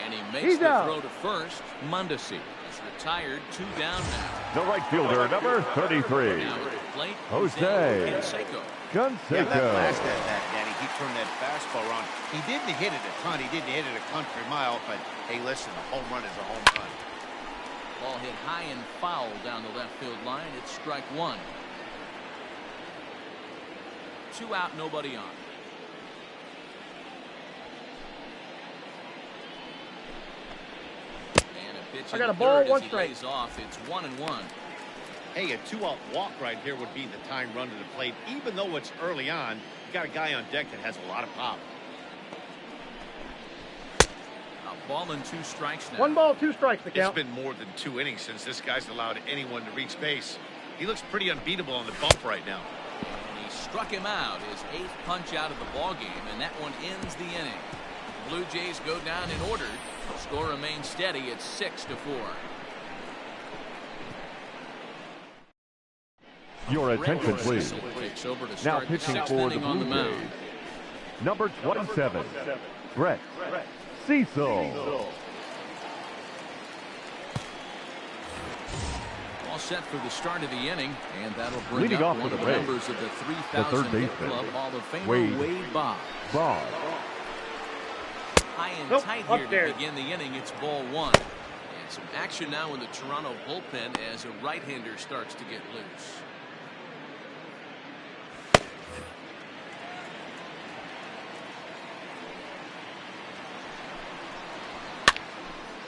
And he makes He's the out. throw to first. Mondesi is retired, 2 down now. The right fielder, number 33, Now at the plate, Jose Canseco. Yeah, that last Canseco. at bat, Danny, he turned that fastball around. He didn't hit it a ton. He didn't hit it a country mile, but hey, listen, a home run is a home run. Ball hit high and foul down the left field line. It's strike 1. 2 out, nobody on. And a pitch I got in a the ball, dirt 1 as he strike. lays off. It's 1-1. Hey, a 2-out walk right here would be the time run to the plate. Even though it's early on, you got a guy on deck that has a lot of pop. A ball and 2 strikes now. 1 ball, 2 strikes the It's count. been more than 2 innings since this guy's allowed anyone to reach base. He looks pretty unbeatable on the bump right now. And he struck him out, his 8th punch out of the ball game, and that one ends the inning. The Blue Jays go down in order. Score remains steady. It's 6-4. Your attention, please. Takes over to Now start the pitching 6th for the inning on the Blue mound. Jays, number 27, Brett Cecil. All set for the start of the inning, and that'll bring Leading up off one for of the the Rays, members of the the 3,000 third hit baseman, club, Hall of Famer Wade Wade Boggs. Bob. High and Nope, tight up here there. to begin the inning. It's ball 1. And some action now in the Toronto bullpen as a right-hander starts to get loose.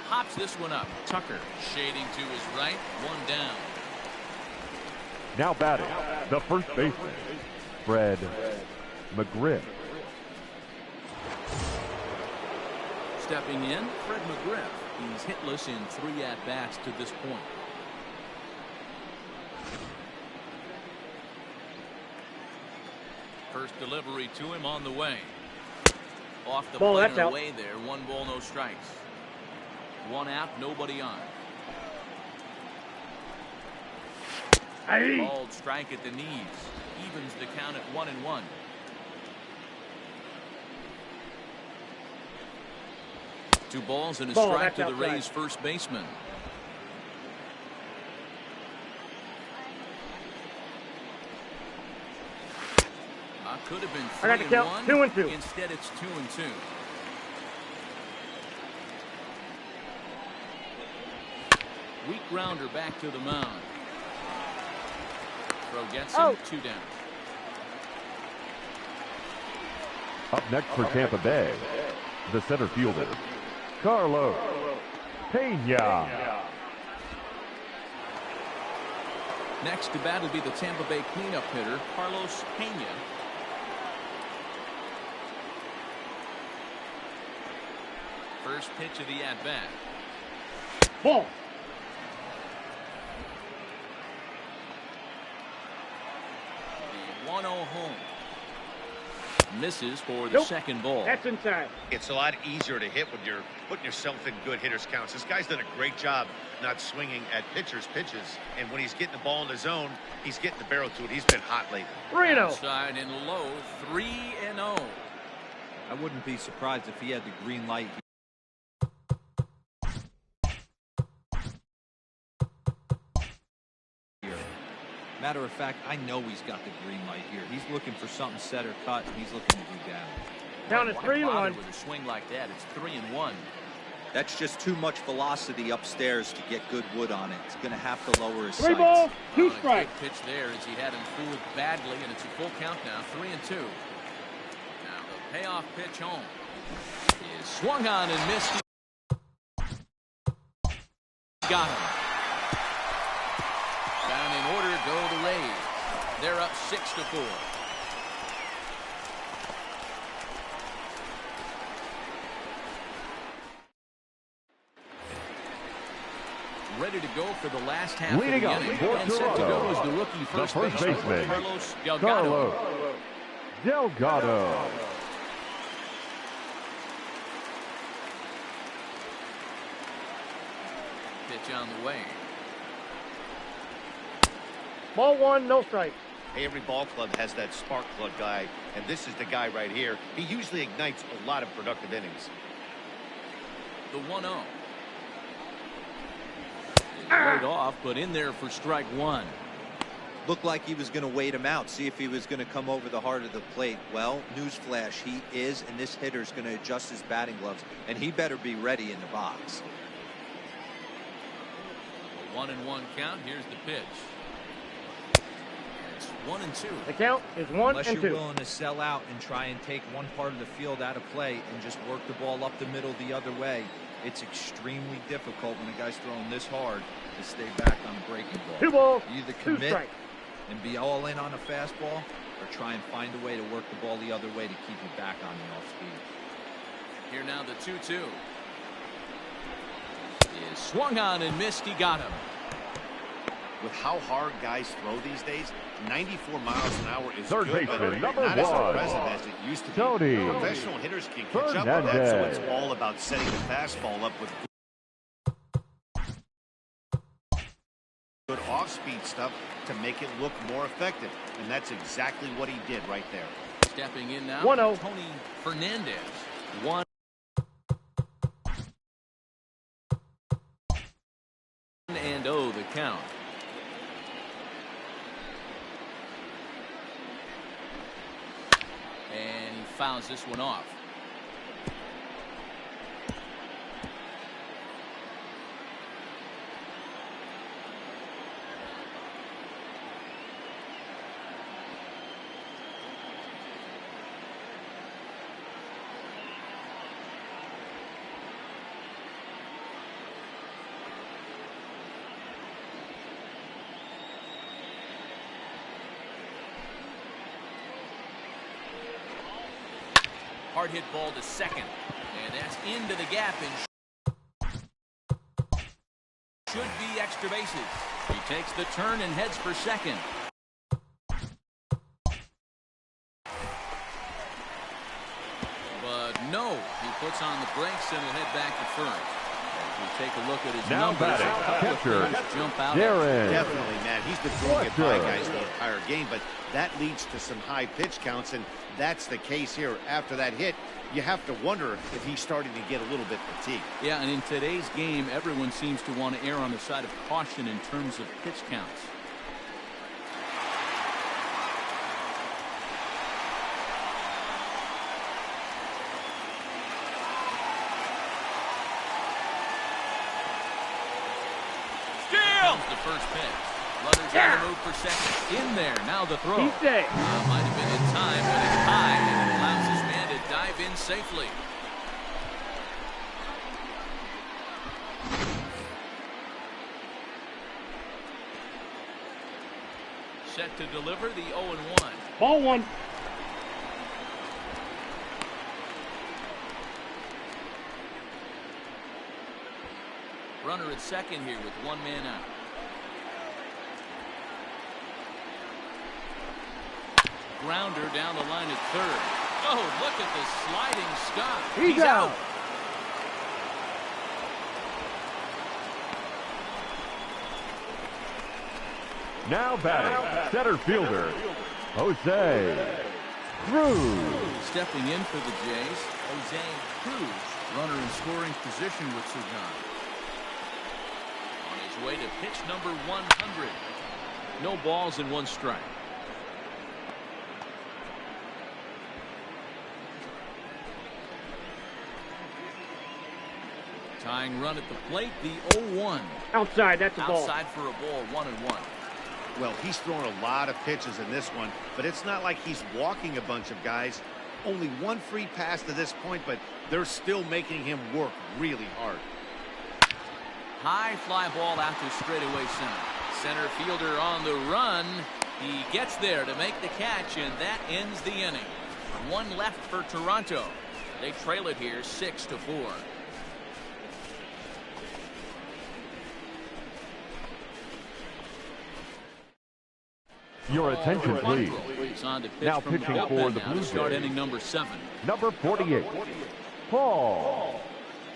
Pops this one up. Tucker shading to his right. 1 down. Now batting, the first baseman, Fred McGriff. Stepping in, Fred McGriff. He's hitless in 3 at-bats to this point. First delivery to him on the way. Off the Ball, plate that's and out. away there. 1 ball, no strikes. 1 out, nobody on. Hey. Bald strike at the knees. Evens the count at 1-1. Two balls and a Ball, strike that's to the outside. Rays first baseman. Could have been I got to count 3-1. 2-2. Instead, it's 2-2. Weak grounder back to the mound. Throw gets him. Out. 2 down. Up next for Tampa Bay, the center fielder, Carlos Pena. Next to bat will be the Tampa Bay cleanup hitter, Carlos Pena. First pitch of the at-bat. Ball. The 1-0 home. Misses for the Nope. second ball. That's inside. It's a lot easier to hit when you're putting yourself in good hitters counts. This guy's done a great job not swinging at pitchers' pitches. And when he's getting the ball in the zone, he's getting the barrel to it. He's been hot lately. 3-0. Outside and low. 3-0. I wouldn't be surprised if he had the green light. Matter of fact, I know he's got the green light here. He's looking for something set or cut, and he's looking to do damage. Down to Why 3-1. bother with a swing like that? It's 3-1. That's just too much velocity upstairs to get good wood on it. He's going to have to lower his 3 sights. ball, 2 A strikes. good pitch there as he had him fooled badly, and it's a full count now, 3-2. Now the payoff pitch home is swung on and missed. Got him. Down in order go the Rays. They're up 6-4. Ready to go for the last half Leading of up the inning. for And set to Toronto, go is the rookie first baseman, Carlos Delgado. Carlos Delgado. Pitch on the way. Ball 1, no strikes. Hey, every ball club has that spark plug guy, and this is the guy right here. He usually ignites a lot of productive innings. The 1-0. Laid off, but in there for strike 1. Looked like he was going to wait him out, see if he was going to come over the heart of the plate. Well, newsflash, he is, and this hitter's going to adjust his batting gloves, and he better be ready in the box. A 1-1 count. Here's the pitch. It's 1-2. The count is 1 Unless and you're 2. willing to sell out and try and take one part of the field out of play and just work the ball up the middle the other way, it's extremely difficult when a guy's throwing this hard to stay back on a breaking ball. 2 balls, You either 2 commit strikes. and be all in on a fastball or try and find a way to work the ball the other way to keep you back on the off speed. Here now the 2-2. Is swung on and missed. He got him. With how hard guys throw these days, 94 miles an hour is Third good, but baseman, number not as 1, impressive as it used to be. Tony Professional hitters can catch up with that, so Fernandez. it's all about setting the fastball up with good off-speed stuff to make it look more effective, and that's exactly what he did right there. Stepping in now, 1-0. Tony Fernandez. 1 and 0 the count. And he fouls this one off. Hard hit ball to second, and that's into the gap and should be extra bases. He takes the turn and heads for second. But no, he puts on the brakes and will head back to first. As we take a look at his Now numbers, batting, a couple of catcher, plays jump out. Darren. Definitely, man. He's been throwing it by Fletcher. guys the entire game, but that leads to some high pitch counts, and that's the case here. After that hit, you have to wonder if he's starting to get a little bit fatigued. Yeah, and in today's game, everyone seems to want to err on the side of caution in terms of pitch counts. Comes the first pitch. Runners on the move for second. In there, now the throw. He's safe. Might have been in time, but it's high, and it allows this man to dive in safely. Set to deliver the 0-1. Ball 1. Runner at second here with one man out. Grounder down the line at third. Oh, look at the sliding stop. He's out. Now batting, center fielder, Jose Cruz. Stepping in for the Jays, Jose Cruz. Runner in scoring position with Sugan. On his way to pitch number 100. No balls and 1 strike. Tying run at the plate, the 0-1. Outside, that's a ball. Outside for a ball, 1-1. Well, he's thrown a lot of pitches in this one, but it's not like he's walking a bunch of guys. Only 1 free pass to this point, but they're still making him work really hard. High fly ball out to straightaway center. Center fielder on the run. He gets there to make the catch, and that ends the inning. 1 left for Toronto. They trail it here 6-4. Your attention, please. On to pitch Now from pitching the for the now Blue to start Jays. inning number 7. Number 48, Paul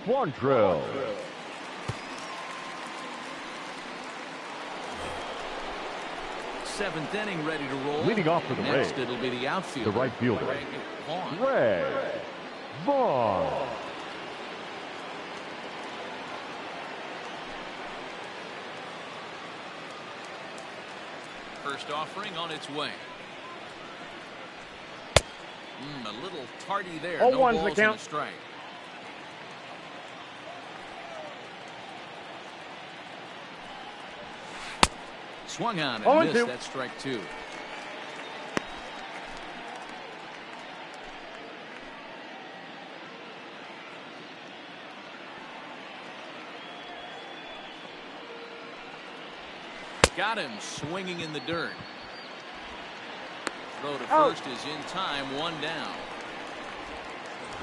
Quantrill. Seventh inning ready to roll. Leading off for the Next, Rays, it'll be the outfielder. the right fielder, Greg Vaughn. Greg Vaughn. First offering on its way. A little tardy there. No 0-1's the balls and a count. strike. Swung on and 0-2. missed. That's strike 2. Got him swinging in the dirt. Throw to Out. first is in time. 1 down.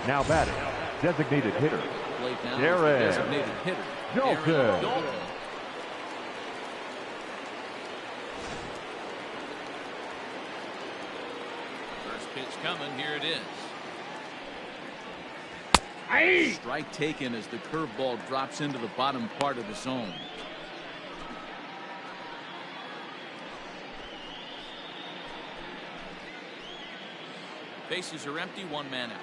Now batting, designated hitter, Plate now is the Darren designated hitter. Dalton. Darren Dalton. First pitch coming. Here it is. Aye. Strike taken as the curveball drops into the bottom part of the zone. Bases are empty. 1 man out.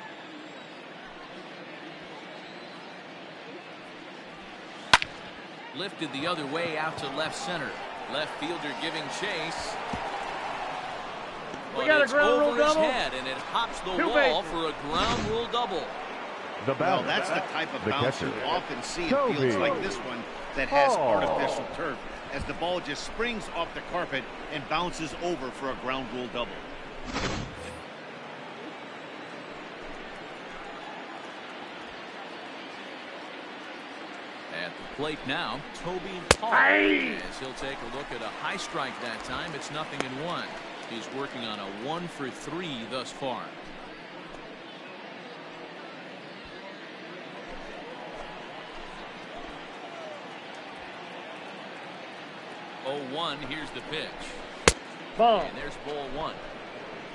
Lifted the other way out to left center. Left fielder giving chase. We But got a it's ground rule over his double. head, and it hops the 2 wall bases. for a ground rule double. The Well, batter, that's the type of the bounce you catcher, often see in Toby fields like this one that has Hall. artificial turf, as the ball just springs off the carpet and bounces over for a ground rule double. At the plate now, Toby Hall. Aye. As he'll take a look at a high strike that time. It's 0-1. He's working on a 1 for 3 thus far. Oh, 1. Here's the pitch. Ball. And there's ball 1.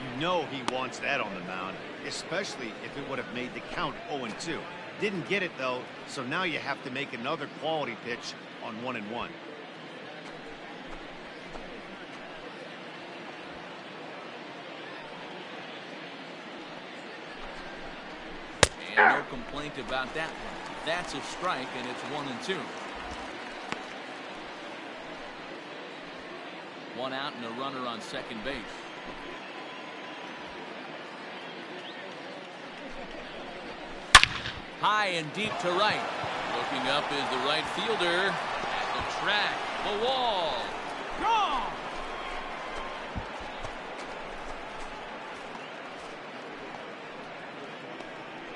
You know he wants that on the mound, especially if it would have made the count 0-2. Didn't get it, though, so now you have to make another quality pitch on 1-1. And no complaint about that one. That's a strike, and it's 1-2. 1 out and a runner on second base. High and deep to right. Looking up is the right fielder. At the track, the wall. Gone!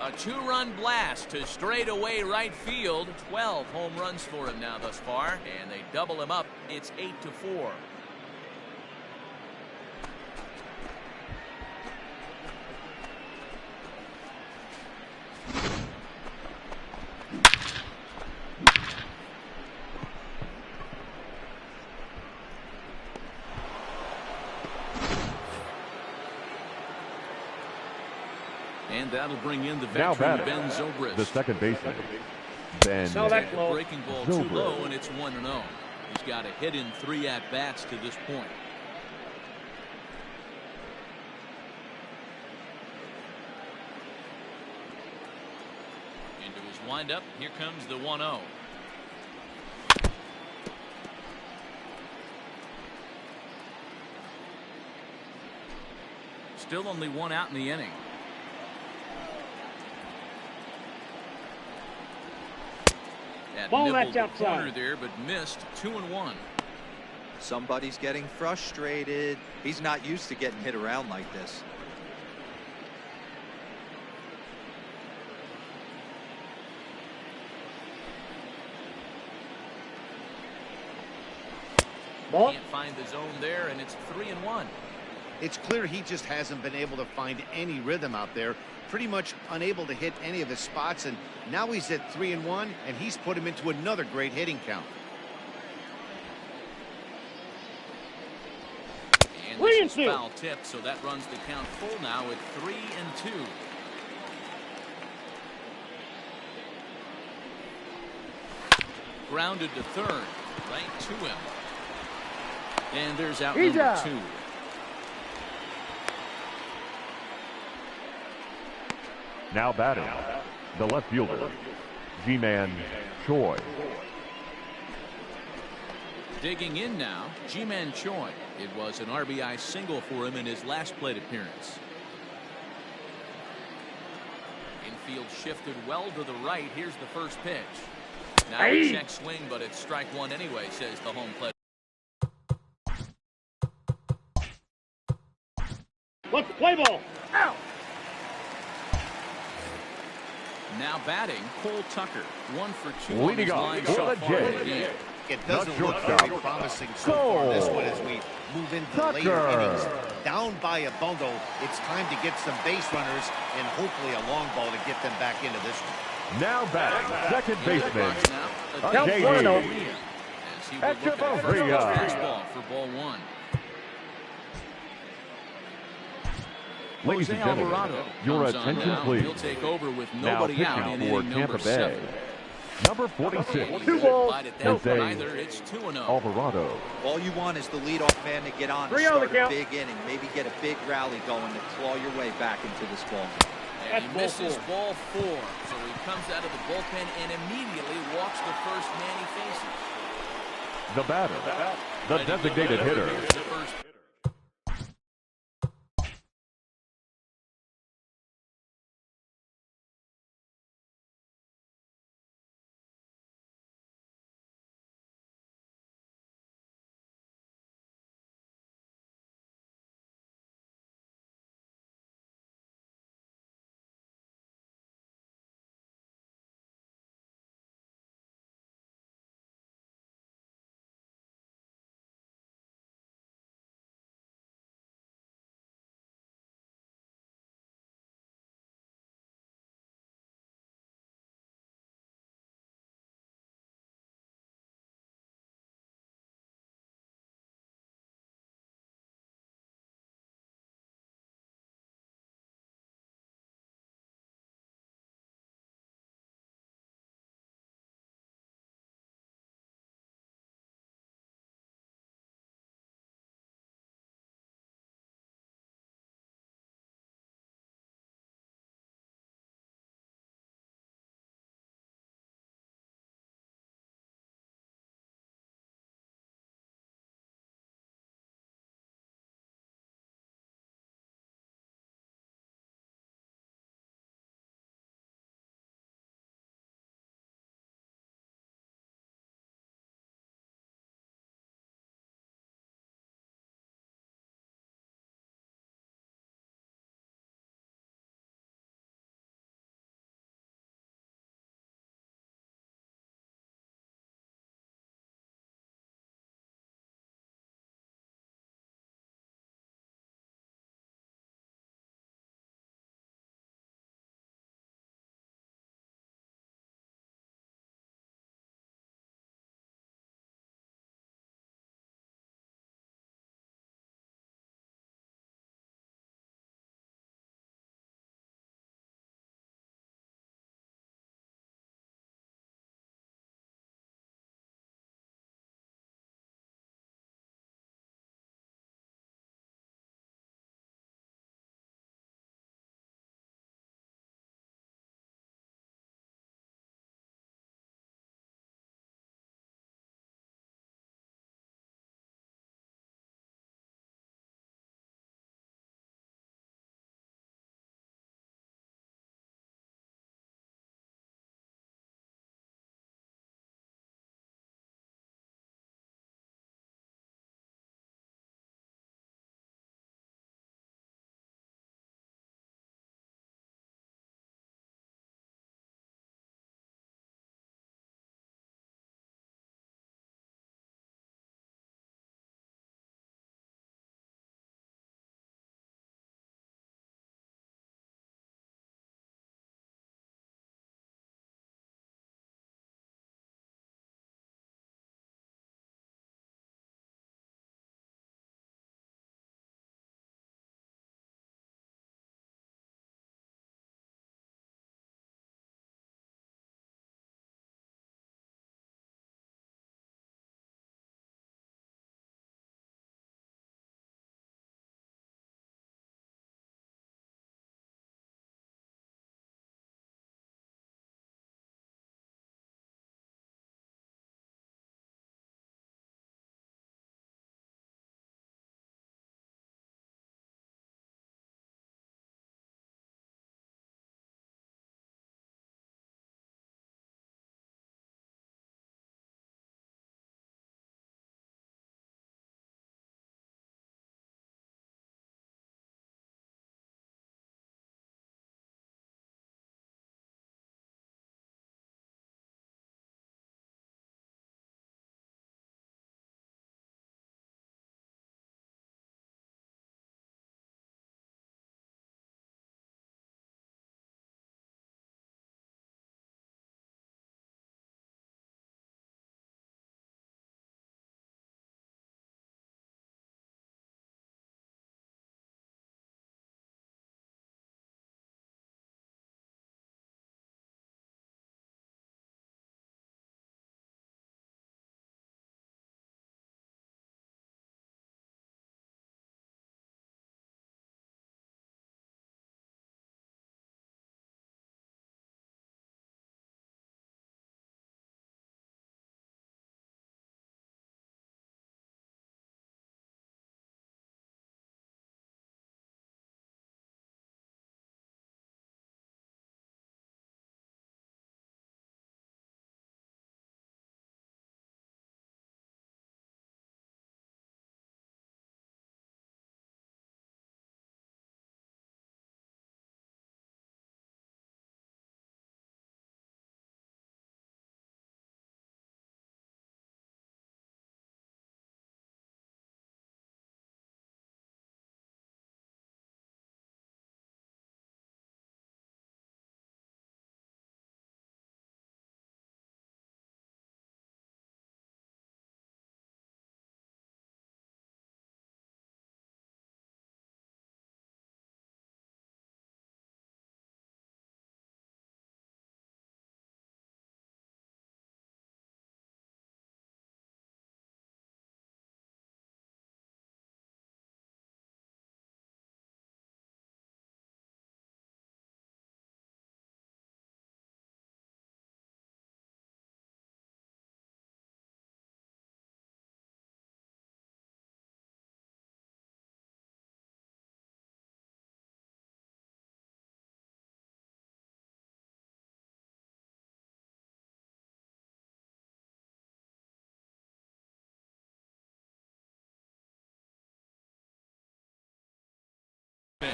A 2-run blast to straightaway right field. 12 home runs for him now thus far, and they double him up. It's 8-4. And that'll bring in the Now veteran batting, Ben Zobrist. the second baseman, Ben No, that's low. Breaking ball too Zobrist. low, and it's 1-0. He's got a hit in 3 at-bats to this point. Into his windup, here comes the 1-0. Still only one out in the inning. That Ball nibbled match the outside. corner there, but missed. 2-1. Somebody's getting frustrated. He's not used to getting hit around like this. Ball. Can't find the zone there, and it's 3-1. It's clear he just hasn't been able to find any rhythm out there. Pretty much unable to hit any of his spots, and now he's at 3-1, and he's put him into another great hitting count. And 3 and this 2. is foul tip, so that runs the count full now at 3-2. Grounded to third, right to him. And there's out He's number out. 2. Now batting, the left fielder, Ji-Man Choi. Digging in now, Ji-Man Choi. It was an RBI single for him in his last plate appearance. Infield shifted well to the right. Here's the first pitch. Now a check swing, but it's strike one anyway, says the home plate. Let's play ball. Out. Now batting, Cole Tucker. 1 for 2 Leading on off his line for so the far in the Jays. game. It doesn't look shortstop. very promising so far this one as we move into the later Tucker. innings. Down by a bundle, it's time to get some base runners and hopefully a long ball to get them back into this one. Now batting, second baseman, Count JD. 1-0. As he would Hector look at Bovria. fastball for ball 1. Ladies and Jose gentlemen, Alvarado your comes on attention now. please. He'll take over with Now nobody out pitching in for inning Tampa number Bay, 7. number 46, 2 balls. Bite at that one Jose either. It's 2-0. Alvarado. All you want is the leadoff man to get on and 3 on the start a count. big inning. Maybe get a big rally going to claw your way back into this ball. And he That's ball misses ball 4. So he comes out of the bullpen and immediately walks the first man he faces. The batter, the designated hitter, Here's the first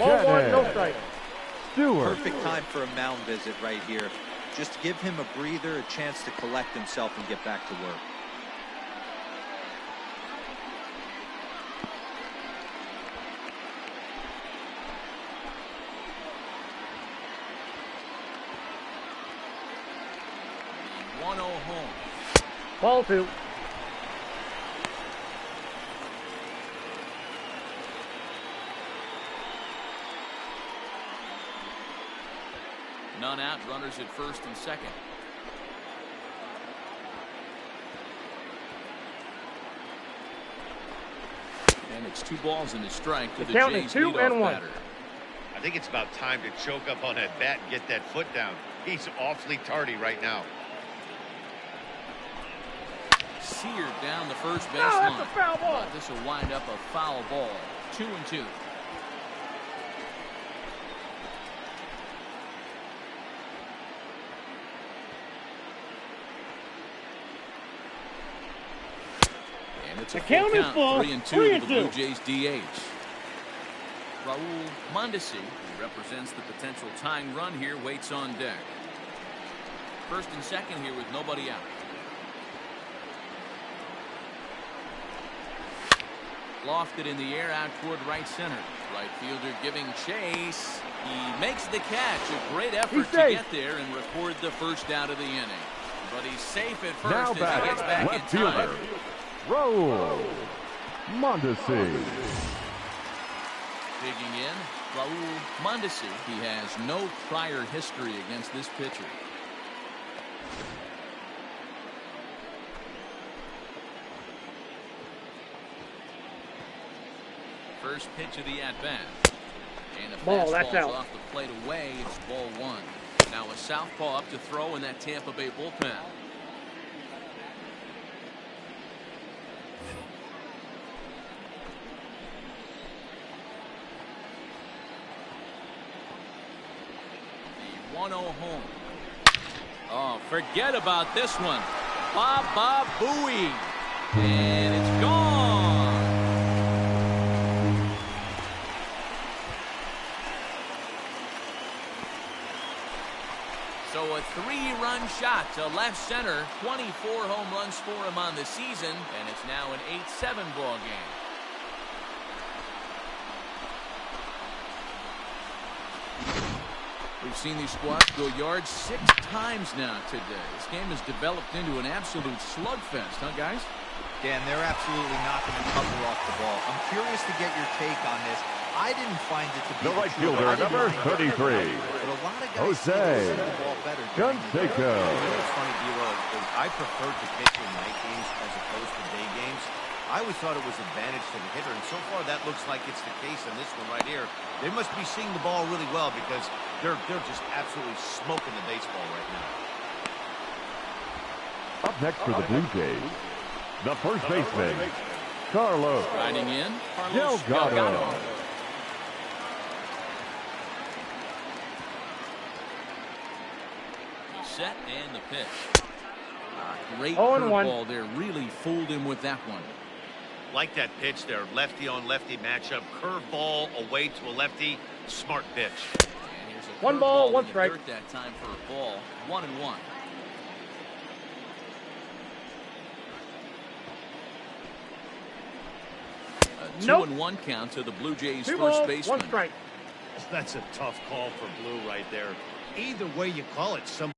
Ball one, no Shannon. strike. Stewart. Perfect time for a mound visit right here. Just give him a breather, a chance to collect himself and get back to work. The 1-0 home. Ball two. None out, runners at first and second. And it's 2 balls and a strike to the count is Jays 2 leadoff and 1. batter. I think it's about time to choke up on that bat and get that foot down. He's awfully tardy right now. Seared down the first base No, line. that's a foul ball. But this will wind up a foul ball. 2-2. And it's a The full count is count. full. 3-2 to the 3-2. Blue Jays DH. Raul Mondesi, who represents the potential tying run here, waits on deck. First and second here with nobody out. Lofted in the air out toward right center. Right fielder giving chase. He makes the catch. A great effort He's to safe. get there and record the first out of the inning. But he's safe at first Now as he gets back left in time. fielder. Raul Mondesi. Digging in, Raul Mondesi. He has no prior history against this pitcher. First pitch of the at-bat. And a Ball, that's fastball's out. off the plate away. It's ball 1. Now a southpaw up to throw in that Tampa Bay bullpen. The 1-0 home. Oh, forget about this one. Baba Booey. And it's gone. So a 3-run shot to left center. 24 home runs for him on the season. And it's now an 8-7 ball game. We've seen these squads go yards 6 times now today. This game has developed into an absolute slugfest, huh, guys? Dan, they're absolutely knocking the cover off the ball. I'm curious to get your take on this. I didn't find it to be The right true. fielder, I didn't number mind it. 33. But a lot of guys Jose see the ball better during the day. Canseco. You know what's funny, D-Lo, is I prefer to pitch in night games as opposed to day games. I always thought it was advantage to the hitter, and so far that looks like it's the case in this one right here. They must be seeing the ball really well because they're just absolutely smoking the baseball right now. Up next for the Blue Jays, the first baseman, Carlos Riding in, Carlos Delgado. Set and the pitch. Great 0-1. curveball there. Really fooled him with that one. Like that pitch there, lefty on lefty matchup, curveball away to a lefty, smart pitch. And here's a 1 ball, curveball 1 in the strike. dirt that time for a ball. 1-1. A Nope. 2-1 count to the Blue Jays 2 first balls, baseman. 1 strike. That's a tough call for Blue right there. Either way you call it, some